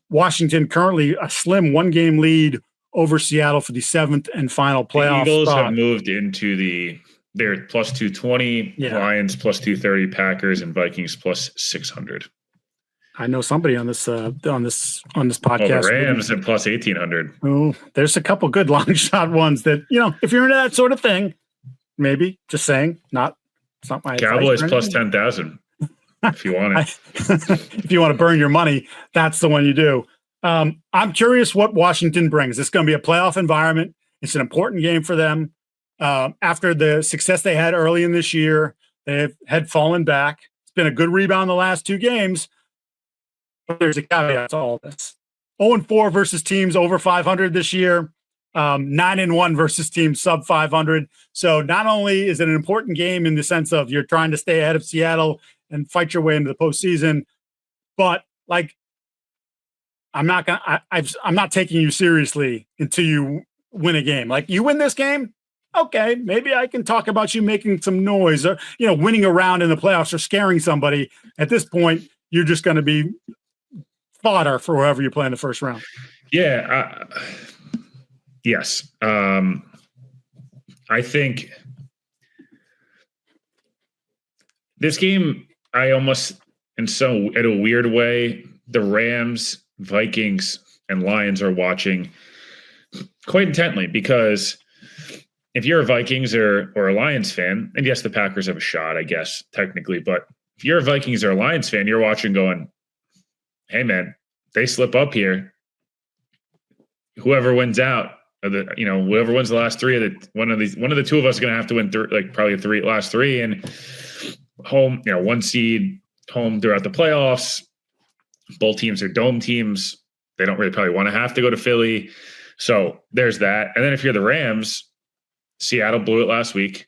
[SPEAKER 1] Washington currently a slim 1-game lead over Seattle for the 7th and final playoff
[SPEAKER 2] The Eagles
[SPEAKER 1] spot.
[SPEAKER 2] have moved into they're plus 220, Lions plus 230, Packers and Vikings plus 600.
[SPEAKER 1] I know somebody on this podcast.
[SPEAKER 2] The Rams at plus 1,800.
[SPEAKER 1] Oh, there's a couple good long shot ones that, if you're into that sort of thing, maybe, just saying, it's not my
[SPEAKER 2] Cowboys plus 10,000. If you want it.
[SPEAKER 1] If you want to burn your money, that's the one you do. I'm curious what Washington brings. It's going to be a playoff environment. It's an important game for them. After the success they had early in this year, they had fallen back. It's been a good rebound the last 2 games. But there's a caveat to all this. 0-4 versus teams over 500 this year. 9-1 versus teams sub 500. So not only is it an important game in the sense of you're trying to stay ahead of Seattle and fight your way into the postseason, but I'm not taking you seriously until you win a game. Like, you win this game, okay, maybe I can talk about you making some noise or winning a round in the playoffs or scaring somebody. At this point, you're just going to be fodder for whoever you play in the first round.
[SPEAKER 2] Yeah. Yes. I think this game, I almost, in a weird way, the Rams, Vikings, and Lions are watching quite intently, because if you're a Vikings or a Lions fan, and yes, the Packers have a shot, I guess, technically, but if you're a Vikings or a Lions fan, you're watching going, hey man, they slip up here. Whoever wins out, whoever wins the last 3 one of the 2 of us is going to have to win probably the last 3 and home, 1 seed home throughout the playoffs. Both teams are dome teams. They don't really probably want to have to go to Philly. So there's that. And then if you're the Rams, Seattle blew it last week.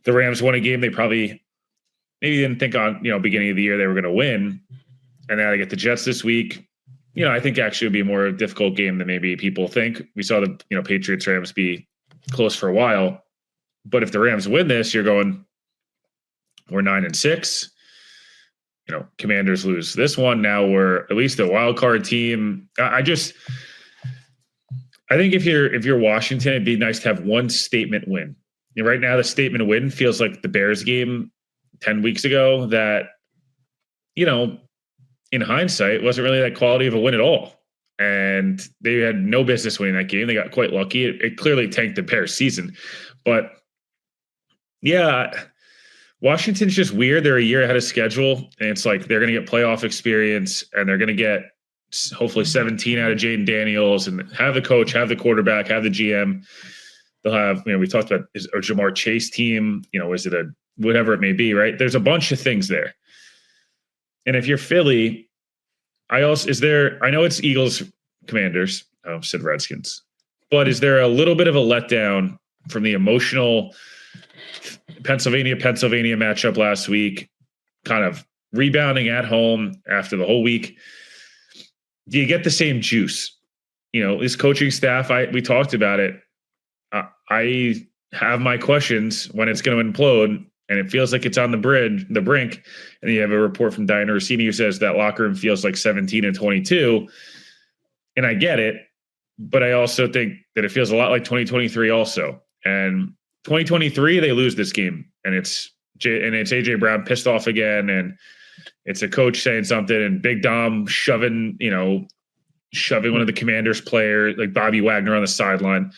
[SPEAKER 2] The Rams won a game they probably maybe didn't think on, beginning of the year they were going to win. and now they get the Jets this week. I think actually would be a more difficult game than maybe people think. We saw the Patriots Rams be close for a while, but if the Rams win this, you're going, we're 9-6. Commanders lose this one. Now we're at least a wild card team. I think if you're Washington, it'd be nice to have one statement win. Right now, the statement win feels like the Bears game 10 weeks ago that, in hindsight, wasn't really that quality of a win at all. And they had no business winning that game. They got quite lucky. It clearly tanked the Bears season. But, yeah, Washington's just weird. They're a year ahead of schedule, and it's like they're going to get playoff experience, and they're going to get hopefully 17 out of Jaden Daniels and have the coach, have the quarterback, have the GM. They'll have, we talked about a Jamar Chase team, is it whatever it may be, right? There's a bunch of things there. And if you're Philly, I know it's Eagles, Commanders, said Redskins, but is there a little bit of a letdown from the emotional Pennsylvania matchup last week, kind of rebounding at home after the whole week? Do you get the same juice? This coaching staff, we talked about it. I have my questions when it's going to implode, and it feels like it's on the brink. And then you have a report from Diana Rossini who says that locker room feels like 17-22. And I get it, but I also think that it feels a lot like 2023 also. And 2023, they lose this game, and it's AJ Brown pissed off again, and it's a coach saying something, and Big Dom shoving one of the Commanders players like Bobby Wagner on the sideline.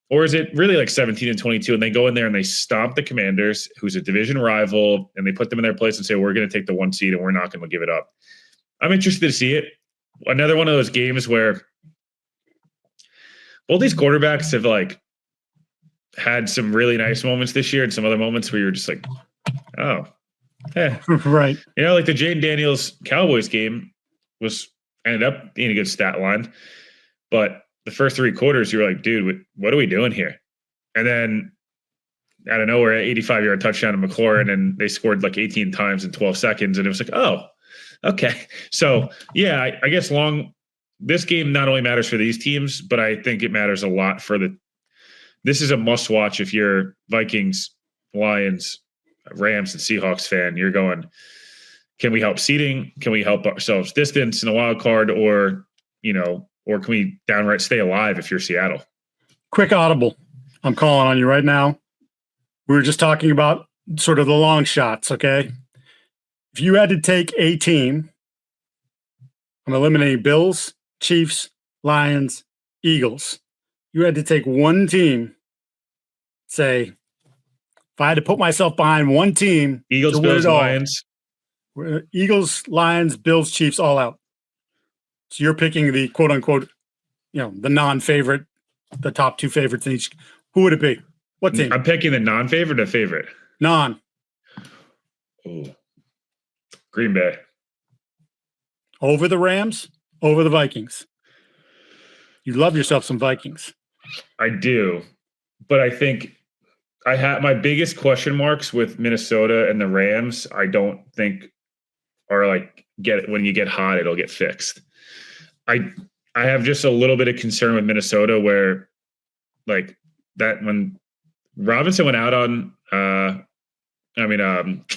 [SPEAKER 2] Or is it really like 17-22 and they go in there and they stomp the Commanders, who's a division rival, and they put them in their place and say, we're going to take the 1 seed and we're not going to give it up? I'm interested to see it. Another one of those games where both these quarterbacks have had some really nice moments this year and some other moments where you're just like, oh,
[SPEAKER 1] right.
[SPEAKER 2] Like the Jaden Daniels Cowboys game ended up being a good stat line, but the first 3 quarters, you were like, dude, what are we doing here? And then out of nowhere, 85-yard touchdown to McLaurin, and they scored like 18 times in 12 seconds. And it was like, oh, okay. So, yeah, I guess this game not only matters for these teams, but I think it matters a lot this is a must watch if you're Vikings, Lions, Rams, and Seahawks fan. You're going, can we help seeding? Can we help ourselves distance in a wild card? Or can we downright stay alive if you're Seattle?
[SPEAKER 1] Quick audible. I'm calling on you right now. We were just talking about sort of the long shots, okay? If you had to take a team, I'm eliminating Bills, Chiefs, Lions, Eagles. You had to take one team, say, if I had to put myself behind one team,
[SPEAKER 2] Eagles, Bills, Lions.
[SPEAKER 1] Eagles, Lions, Bills, Chiefs, all out. So you're picking the quote unquote, the non-favorite, the top 2 favorites in each. Who would it be? What team?
[SPEAKER 2] I'm picking the non-favorite or favorite?
[SPEAKER 1] Non.
[SPEAKER 2] Oh, Green Bay.
[SPEAKER 1] Over the Rams, over the Vikings. You love yourself some Vikings.
[SPEAKER 2] I do. But I think I have my biggest question marks with Minnesota and the Rams. I don't think are when you get hot, it'll get fixed. I have just a little bit of concern with Minnesota where that when Robinson went out on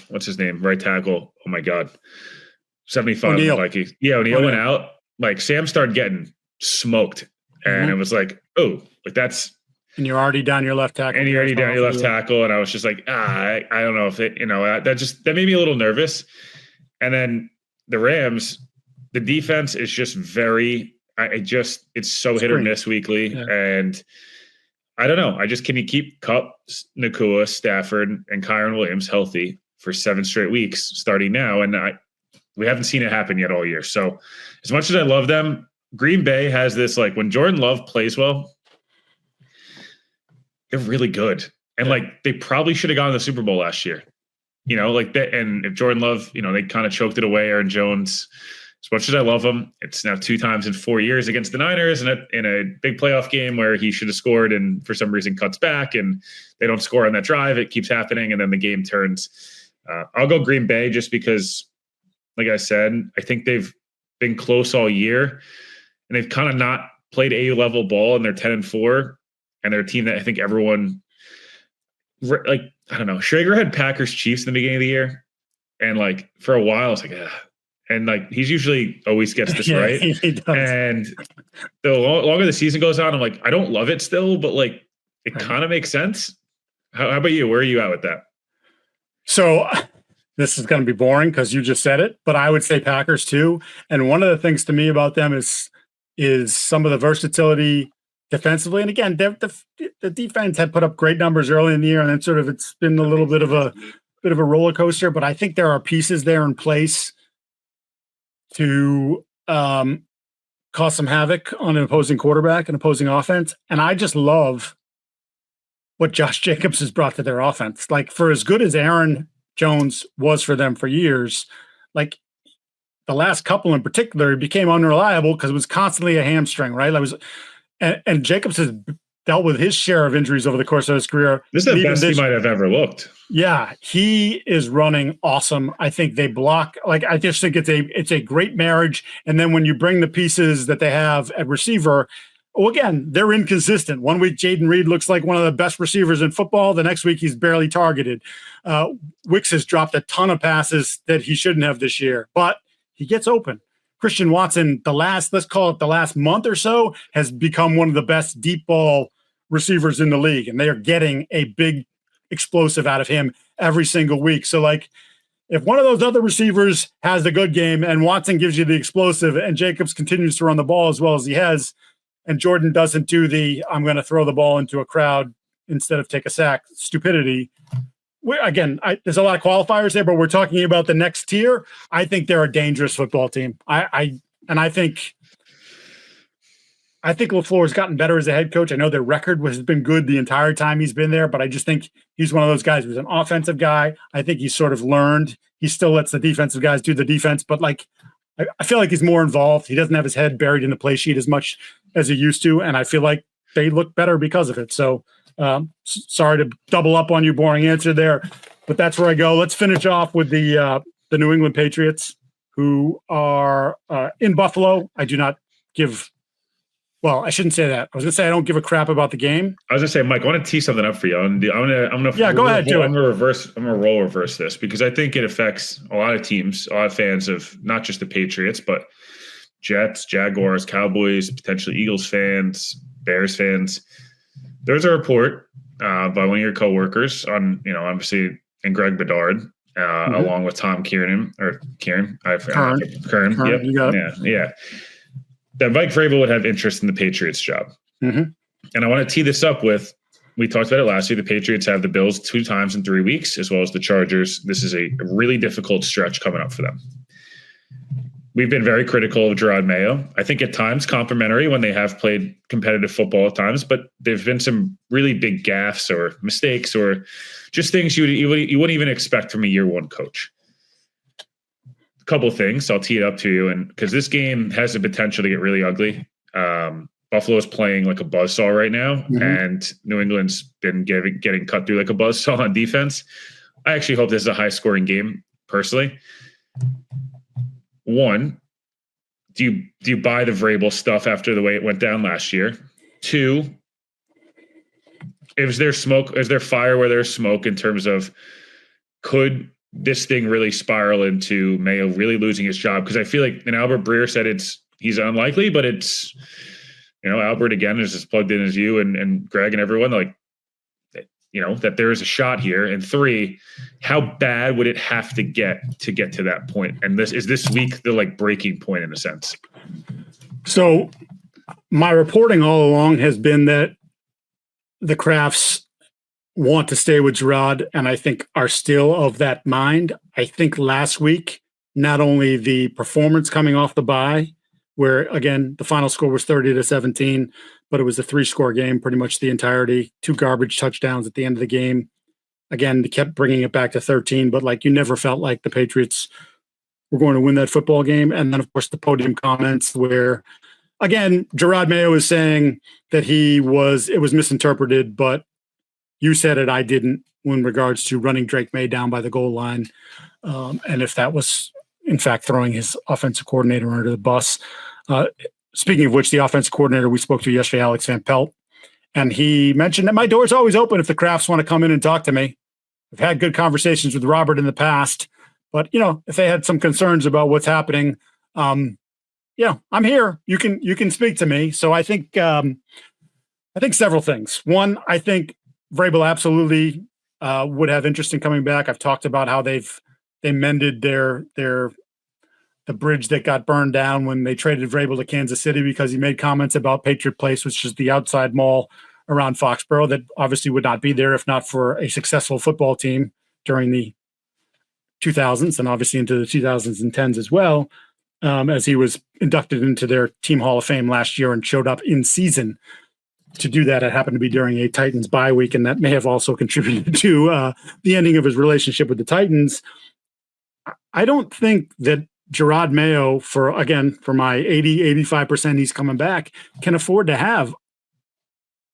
[SPEAKER 2] what's his name? Right tackle. Oh my God. 75
[SPEAKER 1] O'Neal.
[SPEAKER 2] Vikings. Yeah, O'Neal went out. Sam started getting smoked. And it was like, oh, that's
[SPEAKER 1] and you're already down your left tackle.
[SPEAKER 2] And you're already down your left tackle. And I was just like, I don't know if that made me a little nervous. And then the Rams, the defense is just it's so hit or miss weekly. Yeah. And I don't know. Can you keep Kupp, Nakua, Stafford, and Kyron Williams healthy for 7 straight weeks starting now? And we haven't seen it happen yet all year. So as much as I love them, Green Bay has this, when Jordan Love plays well, they're really good. And they probably should have gone to the Super Bowl last year. And if Jordan Love, they kind of choked it away. Aaron Jones, as much as I love him, it's now 2 times in 4 years against the Niners in a big playoff game where he should have scored and for some reason cuts back and they don't score on that drive. It keeps happening. And then the game turns. I'll go Green Bay just because, like I said, I think they've been close all year, and they've kind of not played A-level ball, and they're 10-4, and they're a team that I think everyone like. I don't know. Schrager had Packers Chiefs in the beginning of the year, and like for a while, it's like, and like he's usually always gets this right.
[SPEAKER 1] He does.
[SPEAKER 2] And the longer the season goes on, I'm like, I don't love it still, but like it kind of makes sense. How about you? Where are you at with that?
[SPEAKER 1] So this is going to be boring because you just said it, but I would say Packers too. And one of the things to me about them is some of the versatility defensively. And again, the defense had put up great numbers early in the year, and then sort of it's been a little bit of a roller coaster. But I think there are pieces there in place to cause some havoc on an opposing quarterback and opposing offense. And I just love what Josh Jacobs has brought to their offense. Like, for as good as Aaron Jones was for them for years, like the last couple in particular, he became unreliable because it was constantly a hamstring, right? And Jacobs has dealt with his share of injuries over the course of his career.
[SPEAKER 2] This is the best he might have ever looked.
[SPEAKER 1] Yeah, he is running awesome. I think they block. Like, I just think it's a great marriage. And then when you bring the pieces that they have at receiver, well, again, they're inconsistent. One week, Jaden Reed looks like one of the best receivers in football. The next week, he's barely targeted. Wicks has dropped a ton of passes that he shouldn't have this year, but he gets open. Christian Watson, let's call it the last month or so, has become one of the best deep ball receivers in the league. And they are getting a big explosive out of him every single week. So, like, if one of those other receivers has the good game and Watson gives you the explosive and Jacobs continues to run the ball as well as he has, and Jordan doesn't do I'm going to throw the ball into a crowd instead of take a sack stupidity. There's a lot of qualifiers there, but we're talking about the next tier. I think they're a dangerous football team. I think LaFleur has gotten better as a head coach. I know their record has been good the entire time he's been there, but I just think he's one of those guys who's an offensive guy. I think he's sort of learned. He still lets the defensive guys do the defense, but like, I feel like he's more involved. He doesn't have his head buried in the play sheet as much as he used to, and I feel like they look better because of it. So sorry to double up on your boring answer there, but that's where I go. Let's finish off with the New England Patriots, who are in Buffalo. I do not give – well, I shouldn't say that. I was going to say I don't give a crap about the game.
[SPEAKER 2] I was going to say, Mike, I want to tee something up for you. I'm going to
[SPEAKER 1] yeah, go ahead.
[SPEAKER 2] I'm going to roll reverse this because I think it affects a lot of teams, a lot of fans of not just the Patriots, but Jets, Jaguars, Cowboys, potentially Eagles fans, Bears fans. There's a report by one of your coworkers on, obviously, and Greg Bedard, along with Tom Kieran. Kern. Yep.
[SPEAKER 1] You got it.
[SPEAKER 2] Yeah. That Mike Vrabel would have interest in the Patriots job. Mm-hmm. And I want to tee this up with, we talked about it last year, the Patriots have the Bills 2 times in 3 weeks, as well as the Chargers. This is a really difficult stretch coming up for them. We've been very critical of Jerod Mayo. I think at times complimentary when they have played competitive football at times, but there've been some really big gaffes or mistakes or just things you wouldn't even expect from a year one coach. Couple of things. I'll tee it up to you, and because this game has the potential to get really ugly. Buffalo is playing like a buzzsaw right now, and New England's been getting cut through like a buzzsaw on defense. I actually hope this is a high-scoring game, personally. One, do you buy the Vrabel stuff after the way it went down last year? 2, is there fire where there's smoke in terms of could this thing really spiral into Mayo really losing his job? Because I feel like, and Albert Breer said he's unlikely, but it's, Albert again is as plugged in as you and Greg and everyone, like, that there is a shot here. And 3, how bad would it have to get to that point? And is this week the like breaking point in a sense?
[SPEAKER 1] So my reporting all along has been that the Crafts want to stay with Jerod, and I think are still of that mind. I think last week, not only the performance coming off the bye, where again the final score was 30-17, but it was a 3-score game pretty much the entirety, 2 garbage touchdowns at the end of the game. Again, they kept bringing it back to 13, but like you never felt like the Patriots were going to win that football game. And then of course the podium comments where, again, Jerod Mayo is saying that it was misinterpreted, but you said it, I didn't, in regards to running Drake May down by the goal line. And if that was in fact, throwing his offensive coordinator under the bus. Speaking of which, the offensive coordinator we spoke to yesterday, Alex Van Pelt, and he mentioned that my door's always open if the Crafts want to come in and talk to me. I've had good conversations with Robert in the past, but if they had some concerns about what's happening, I'm here. You can speak to me. So I think several things. One, I think Vrabel absolutely would have interest in coming back. I've talked about how they mended the bridge that got burned down when they traded Vrabel to Kansas City because he made comments about Patriot Place, which is the outside mall around Foxborough that obviously would not be there if not for a successful football team during the 2000s and obviously into the 2010s as well, as he was inducted into their Team Hall of Fame last year and showed up in season to do that. It happened to be during a Titans bye week, and that may have also contributed to the ending of his relationship with the Titans. I don't think that Jerod Mayo, for my 85% he's coming back, can afford to have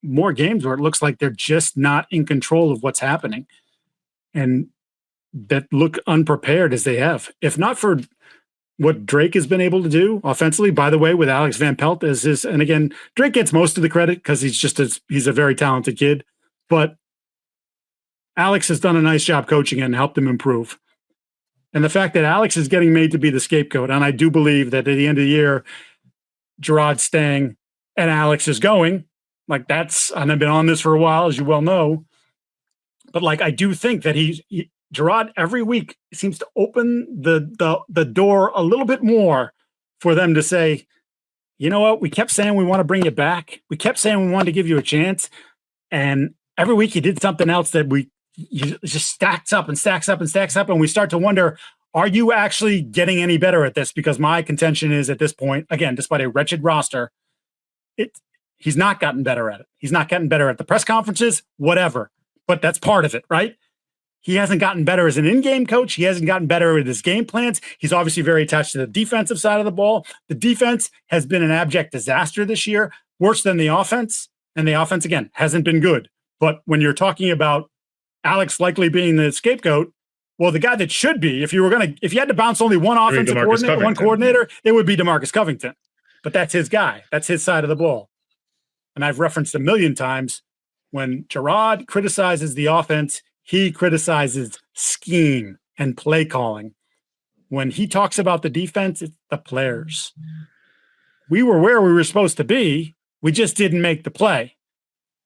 [SPEAKER 1] more games where it looks like they're just not in control of what's happening and that look unprepared as they have. If not for what Drake has been able to do offensively, by the way, with Alex Van Pelt as his, and again, Drake gets most of the credit because he's a very talented kid, but Alex has done a nice job coaching and helped him improve. And the fact that Alex is getting made to be the scapegoat, and I do believe that at the end of the year, Jerod's staying and Alex is going, and I've been on this for a while, as you well know, but I do think that Jerod every week seems to open the door a little bit more for them to say, you know what, we kept saying we want to bring you back. We kept saying we wanted to give you a chance. And every week he did something else that just stacks up and stacks up and stacks up. And we start to wonder, are you actually getting any better at this? Because my contention is at this point, again, despite a wretched roster, he's not gotten better at it. He's not gotten better at the press conferences, whatever. But that's part of it, right? He hasn't gotten better as an in-game coach. He hasn't gotten better with his game plans. He's obviously very attached to the defensive side of the ball. The defense has been an abject disaster this year, worse than the offense. And the offense, again, hasn't been good. But when you're talking about Alex likely being the scapegoat, well, the guy that should be, if you had to bounce only one offensive coordinator, one coordinator, it would be DeMarcus Covington. But that's his guy. That's his side of the ball. And I've referenced a million times when Jerod criticizes the offense, he criticizes scheme and play calling. When he talks about the defense, it's the players. We were where we were supposed to be. We just didn't make the play.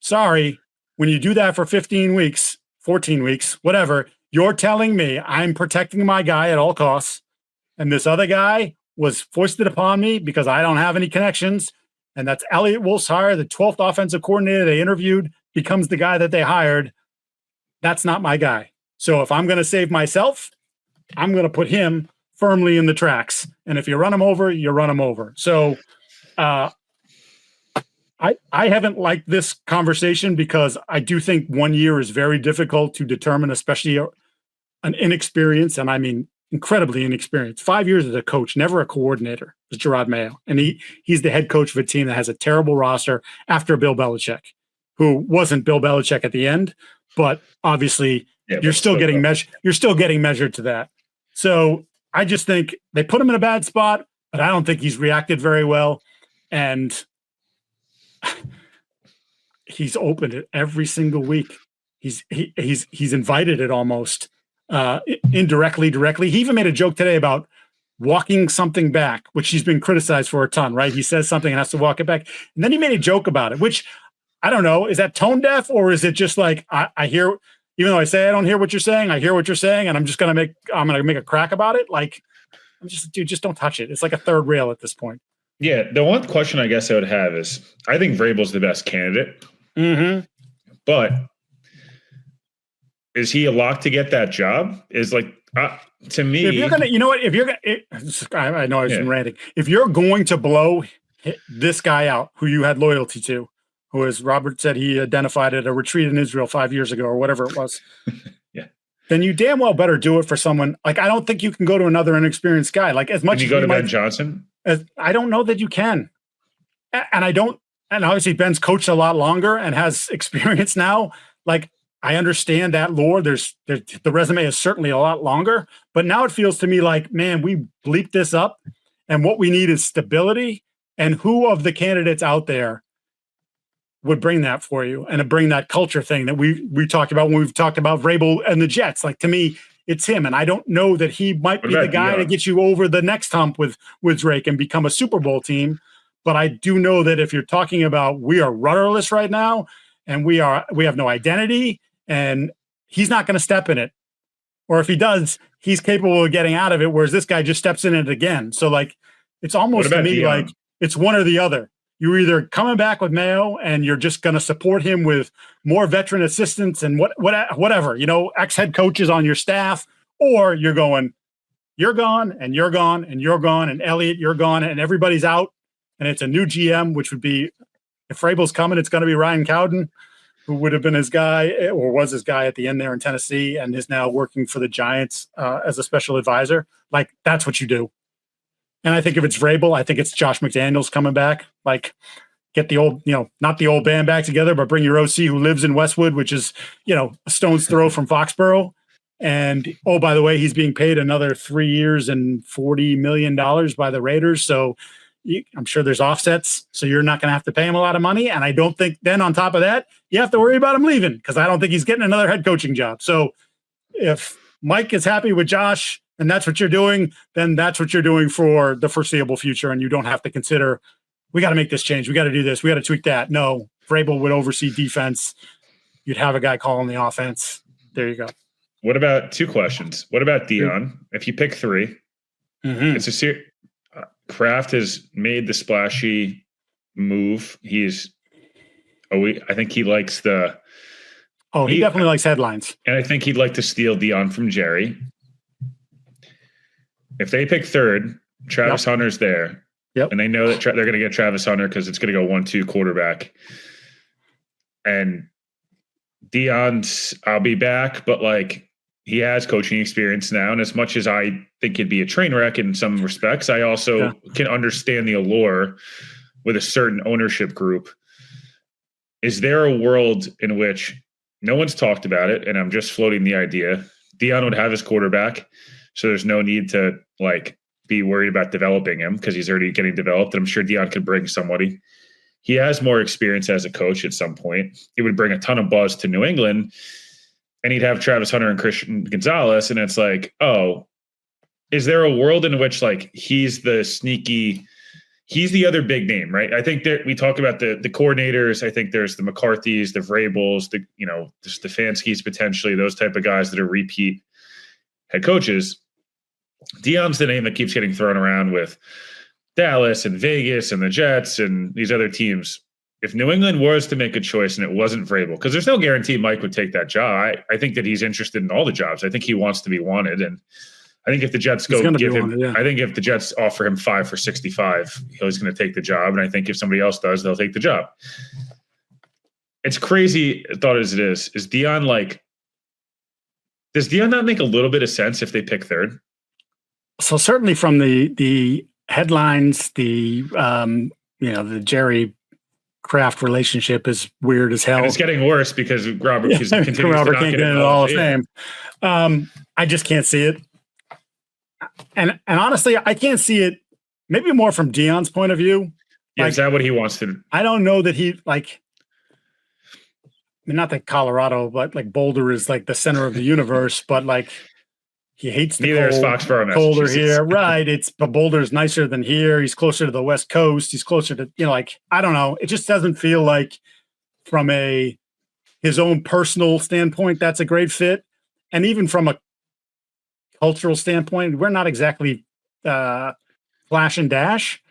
[SPEAKER 1] Sorry, when you do that for 15 weeks, 14 weeks, whatever, you're telling me I'm protecting my guy at all costs, and this other guy was foisted upon me because I don't have any connections, and that's Elliott Wolfshire, the 12th offensive coordinator they interviewed, becomes the guy that they hired. That's not my guy. So if I'm going to save myself, I'm going to put him firmly in the tracks. And if you run him over, you run him over. So I haven't liked this conversation because I do think 1 year is very difficult to determine, especially an inexperienced, and I mean incredibly inexperienced. 5 years as a coach, never a coordinator, is Jerod Mayo. And he's the head coach of a team that has a terrible roster after Bill Belichick, who wasn't Bill Belichick at the end, but obviously you're still getting measured to that. So I just think they put him in a bad spot, but I don't think he's reacted very well. And he's opened it every single week. He's invited it almost indirectly, directly. He even made a joke today about walking something back, which he's been criticized for a ton, right? He says something and has to walk it back. And then he made a joke about it, which I don't know. Is that tone deaf, or is it just like I hear, even though I say I don't hear what you're saying, I hear what you're saying, and I'm going to make a crack about it. Like, just don't touch it. It's like a third rail at this point.
[SPEAKER 2] Yeah. The one question I guess I would have is, I think Vrabel's the best candidate, but is he a lock to get that job? Is like, to me,
[SPEAKER 1] if you're going to, I know I've been ranting. If you're going to blow this guy out, who you had loyalty to, who, as Robert said, he identified at a retreat in Israel 5 years ago or whatever it was. Then you damn well better do it for someone. Like, I don't think you can go to another inexperienced guy. Like, as much as
[SPEAKER 2] you go to Ben Johnson,
[SPEAKER 1] I don't know that you can. And obviously Ben's coached a lot longer and has experience now. Like, I understand that lore. The resume is certainly a lot longer, but now it feels to me like, man, we bleeped this up, and what we need is stability. And who of the candidates out there would bring that for you and to bring that culture thing that we talked about when we've talked about Vrabel and the Jets? Like, to me, it's him. And I don't know that he might be the guy to get you over the next hump with Drake and become a Super Bowl team. But I do know that if you're talking about we are rudderless right now and we have no identity, and he's not going to step in it. Or if he does, he's capable of getting out of it, whereas this guy just steps in it again. So, like, it's almost to me Deion? Like it's one or the other. You're either coming back with Mayo and you're just going to support him with more veteran assistants and whatever, ex-head coaches on your staff, or you're going, you're gone and you're gone and you're gone and Elliott, you're gone and everybody's out. And it's a new GM, which would be, if Vrabel's coming, it's going to be Ryan Cowden, who would have been his guy or was his guy at the end there in Tennessee and is now working for the Giants as a special advisor. Like, that's what you do. And I think if it's Vrabel, I think it's Josh McDaniels coming back. Like, get the old, not the old band back together, but bring your OC who lives in Westwood, which is, a stone's throw from Foxborough. And, oh, by the way, he's being paid another 3 years and $40 million by the Raiders. So I'm sure there's offsets. So you're not going to have to pay him a lot of money. And I don't think then on top of that, you have to worry about him leaving, because I don't think he's getting another head coaching job. So if Mike is happy with Josh, and that's what you're doing, then that's what you're doing for the foreseeable future. And you don't have to consider, we got to make this change. We got to do this. We got to tweak that. No, Vrabel would oversee defense. You'd have a guy calling the offense. There you go.
[SPEAKER 2] What about two questions? What about Deion? If you pick three, it's a Kraft has made the splashy move. I think he likes he
[SPEAKER 1] definitely likes headlines.
[SPEAKER 2] And I think he'd like to steal Deion from Jerry. If they pick third, Travis Hunter's there. Yep. And they know that they're going to get Travis Hunter because it's going to go 1-2 quarterback. And Deion's, I'll be back, but he has coaching experience now. And as much as I think he'd be a train wreck in some respects, I also can understand the allure with a certain ownership group. Is there a world in which no one's talked about it, and I'm just floating the idea, Deion would have his quarterback, so there's no need to be worried about developing him because he's already getting developed. And I'm sure Deion could bring somebody. He has more experience as a coach at some point. It would bring a ton of buzz to New England, and he'd have Travis Hunter and Christian Gonzalez. And it's is there a world in which he's the other big name, right? I think that we talk about the coordinators. I think there's the McCarthys, the Vrabels, the Stefanskis, potentially those type of guys that are repeat head coaches. Deion's the name that keeps getting thrown around with Dallas and Vegas and the Jets and these other teams. If New England was to make a choice and it wasn't Vrabel, because there's no guarantee Mike would take that job. I think that he's interested in all the jobs. I think he wants to be wanted. And I think if the Jets I think if the Jets offer him 5 for $65, he's going to take the job. And I think if somebody else does, they'll take the job. It's crazy thought as it is Deion does Deion not make a little bit of sense if they pick third?
[SPEAKER 1] So certainly from the headlines, the Jerry Kraft relationship is weird as hell.
[SPEAKER 2] And it's getting worse because Robert can't get into the Hall of Fame.
[SPEAKER 1] I just can't see it. And honestly, I can't see it maybe more from Deion's point of view.
[SPEAKER 2] Yeah, is that what he wants to do?
[SPEAKER 1] I don't know that he not that Colorado, but Boulder is the center of the universe, but he hates the colder here. Right. But Boulder's nicer than here. He's closer to the West Coast. He's closer to, I don't know. It just doesn't feel like from his own personal standpoint, that's a great fit. And even from a cultural standpoint, we're not exactly flash and dash.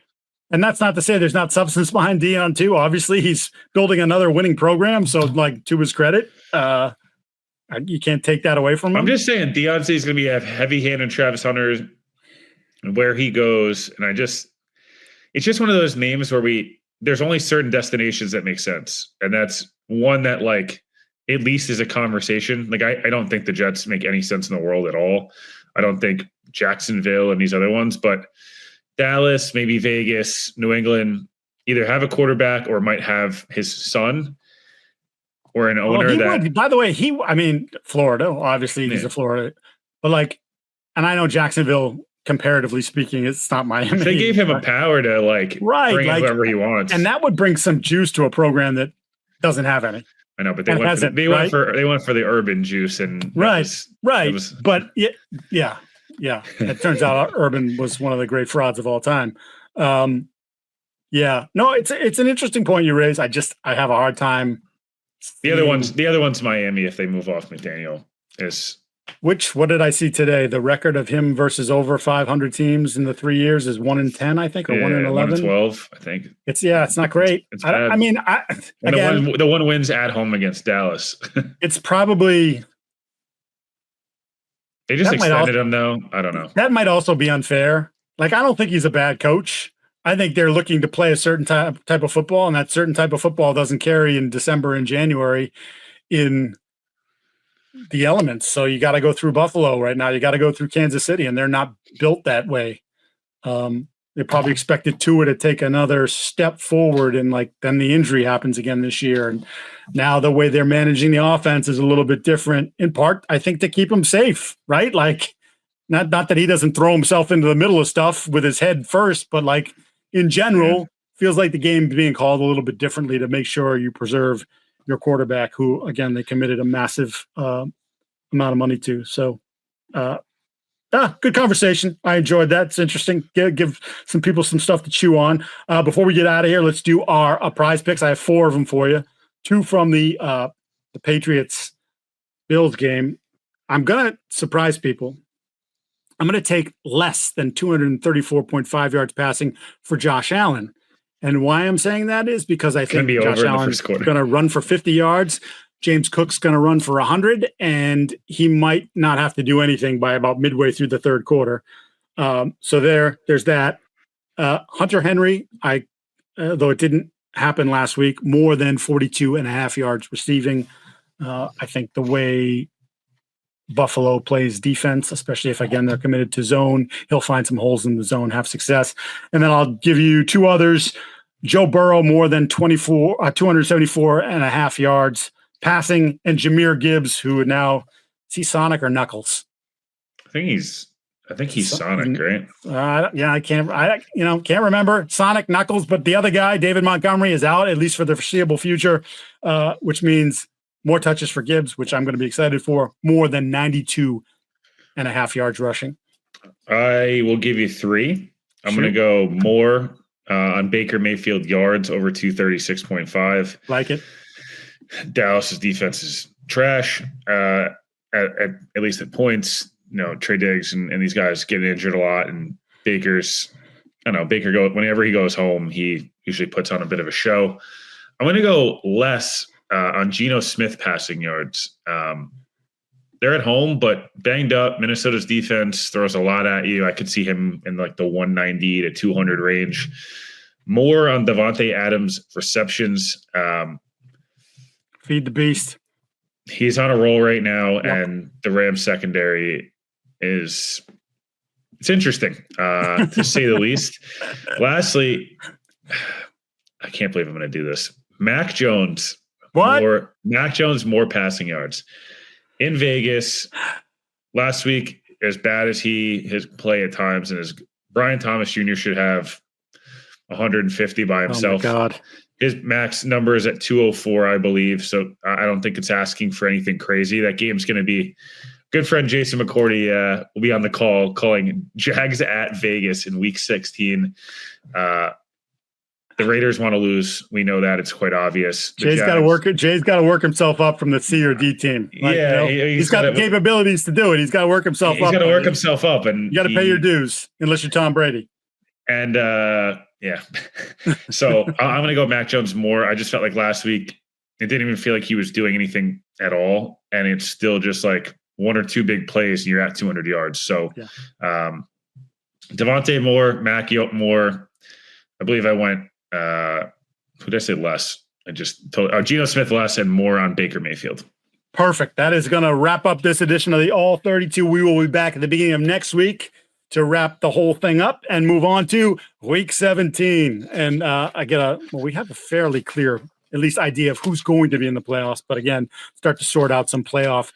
[SPEAKER 1] And that's not to say there's not substance behind Deion too. Obviously, he's building another winning program. So, to his credit, you can't take that away from him.
[SPEAKER 2] I'm just saying, Deion says he's going to be a heavy hand in Travis Hunter and where he goes. And it's just one of those names where there's only certain destinations that make sense. And that's one that at least is a conversation. I don't think the Jets make any sense in the world at all. I don't think Jacksonville and these other ones, but Dallas, maybe Vegas, New England, either have a quarterback or might have his son or an owner
[SPEAKER 1] would. By the way, Florida, obviously he's a Florida, but like, and I know Jacksonville, comparatively speaking, it's not Miami.
[SPEAKER 2] They gave him a power to bring in whoever he wants.
[SPEAKER 1] And that would bring some juice to a program that doesn't have any.
[SPEAKER 2] I know, but they went for the urban juice and
[SPEAKER 1] but yeah. It turns out Urban was one of the great frauds of all time. It's an interesting point you raise. I have a hard time.
[SPEAKER 2] The other one's Miami if they move off McDaniel is.
[SPEAKER 1] What did I see today? The record of him versus over 500 teams in the 3 years is 1-10, I think, or 1-11.
[SPEAKER 2] 1-12, I think.
[SPEAKER 1] It's not great.
[SPEAKER 2] It's bad. The one wins at home against Dallas.
[SPEAKER 1] It's probably.
[SPEAKER 2] They just extended him, though. I don't know.
[SPEAKER 1] That might also be unfair. I don't think he's a bad coach. I think they're looking to play a certain type of football, and that certain type of football doesn't carry in December and January in the elements. So you got to go through Buffalo right now. You got to go through Kansas City, and they're not built that way. They probably expected Tua to take another step forward, and then the injury happens again this year. And now the way they're managing the offense is a little bit different, in part, I think, to keep him safe, right? Not that he doesn't throw himself into the middle of stuff with his head first, but in general, feels like the game is being called a little bit differently to make sure you preserve your quarterback, who, again, they committed a massive amount of money to. So, good conversation. I enjoyed that. It's interesting. Give some people some stuff to chew on. Before we get out of here, let's do our prize picks. I have 4 of them for you. 2 from the Patriots Bills game. I'm going to surprise people. I'm going to take less than 234.5 yards passing for Josh Allen. And why I'm saying that is because I think Josh Allen's going to run for 50 yards. James Cook's going to run for 100, and he might not have to do anything by about midway through the third quarter. So there's that. Hunter Henry, though it didn't happen last week, more than 42.5 yards receiving. I think the way Buffalo plays defense, especially if, again, they're committed to zone, he'll find some holes in the zone, have success. And then I'll give you 2 others. Joe Burrow, more than 274.5 yards passing, and Jahmyr Gibbs, who now, is he Sonic or Knuckles?
[SPEAKER 2] I think he's Sonic, right?
[SPEAKER 1] I can't remember Sonic, Knuckles, but the other guy, David Montgomery, is out, at least for the foreseeable future, which means more touches for Gibbs, which I'm going to be excited for, more than 92.5 yards rushing.
[SPEAKER 2] I will give you 3. I'm going to go more on Baker Mayfield yards over 236.5.
[SPEAKER 1] Like it.
[SPEAKER 2] Dallas's defense is trash, at least at points. Trey Diggs and these guys get injured a lot, and Baker whenever he goes home, he usually puts on a bit of a show. I'm going to go less on Geno Smith passing yards. They're at home, but banged up. Minnesota's defense throws a lot at you. I could see him in the 190 to 200 range. More on Devontae Adams receptions.
[SPEAKER 1] Feed the beast.
[SPEAKER 2] He's on a roll right now, and the Rams secondary it's interesting, to say the least. Lastly, I can't believe I'm going to do this. Mac Jones.
[SPEAKER 1] What?
[SPEAKER 2] Mac Jones, more passing yards. In Vegas last week, as bad as his play at times, and as Brian Thomas Jr. should have 150 by himself.
[SPEAKER 1] Oh my God.
[SPEAKER 2] His max number is at 204, I believe. So I don't think it's asking for anything crazy. That game's going to be good. Friend Jason McCourty will be on the call calling Jags at Vegas in Week 16. The Raiders want to lose. We know that. It's quite obvious.
[SPEAKER 1] Jay's got to work himself up from the C or D team. He's got the capabilities to do it. He's got to work himself up.
[SPEAKER 2] He's got to work himself up, and
[SPEAKER 1] you got to pay your dues unless you're Tom Brady.
[SPEAKER 2] And so I'm going to go Mac Jones more. I just felt like last week it didn't even feel like he was doing anything at all, and it's still just 1 or 2 big plays, and you're at 200 yards. So Devontae more, Mac more. I believe I went. Who did I say less? I just told Geno Smith less and more on Baker Mayfield.
[SPEAKER 1] Perfect. That is going to wrap up this edition of the All 32. We will be back at the beginning of next week to wrap the whole thing up and move on to Week 17. And we have a fairly clear at least idea of who's going to be in the playoffs. But again, start to sort out some playoff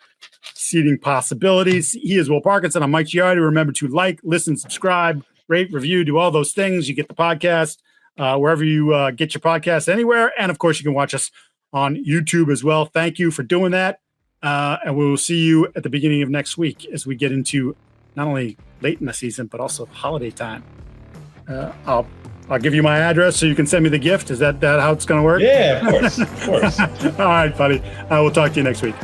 [SPEAKER 1] seeding possibilities. He is Will Parkinson. I'm Mike Giardi. Remember to like, listen, subscribe, rate, review, do all those things. You get the podcast wherever you get your podcasts anywhere. And of course, you can watch us on YouTube as well. Thank you for doing that. And we will see you at the beginning of next week as we get into not only late in the season, but also holiday time. I'll give you my address so you can send me the gift. Is that how it's going to work?
[SPEAKER 2] Yeah, of course. Of course.
[SPEAKER 1] All right, buddy. I will talk to you next week.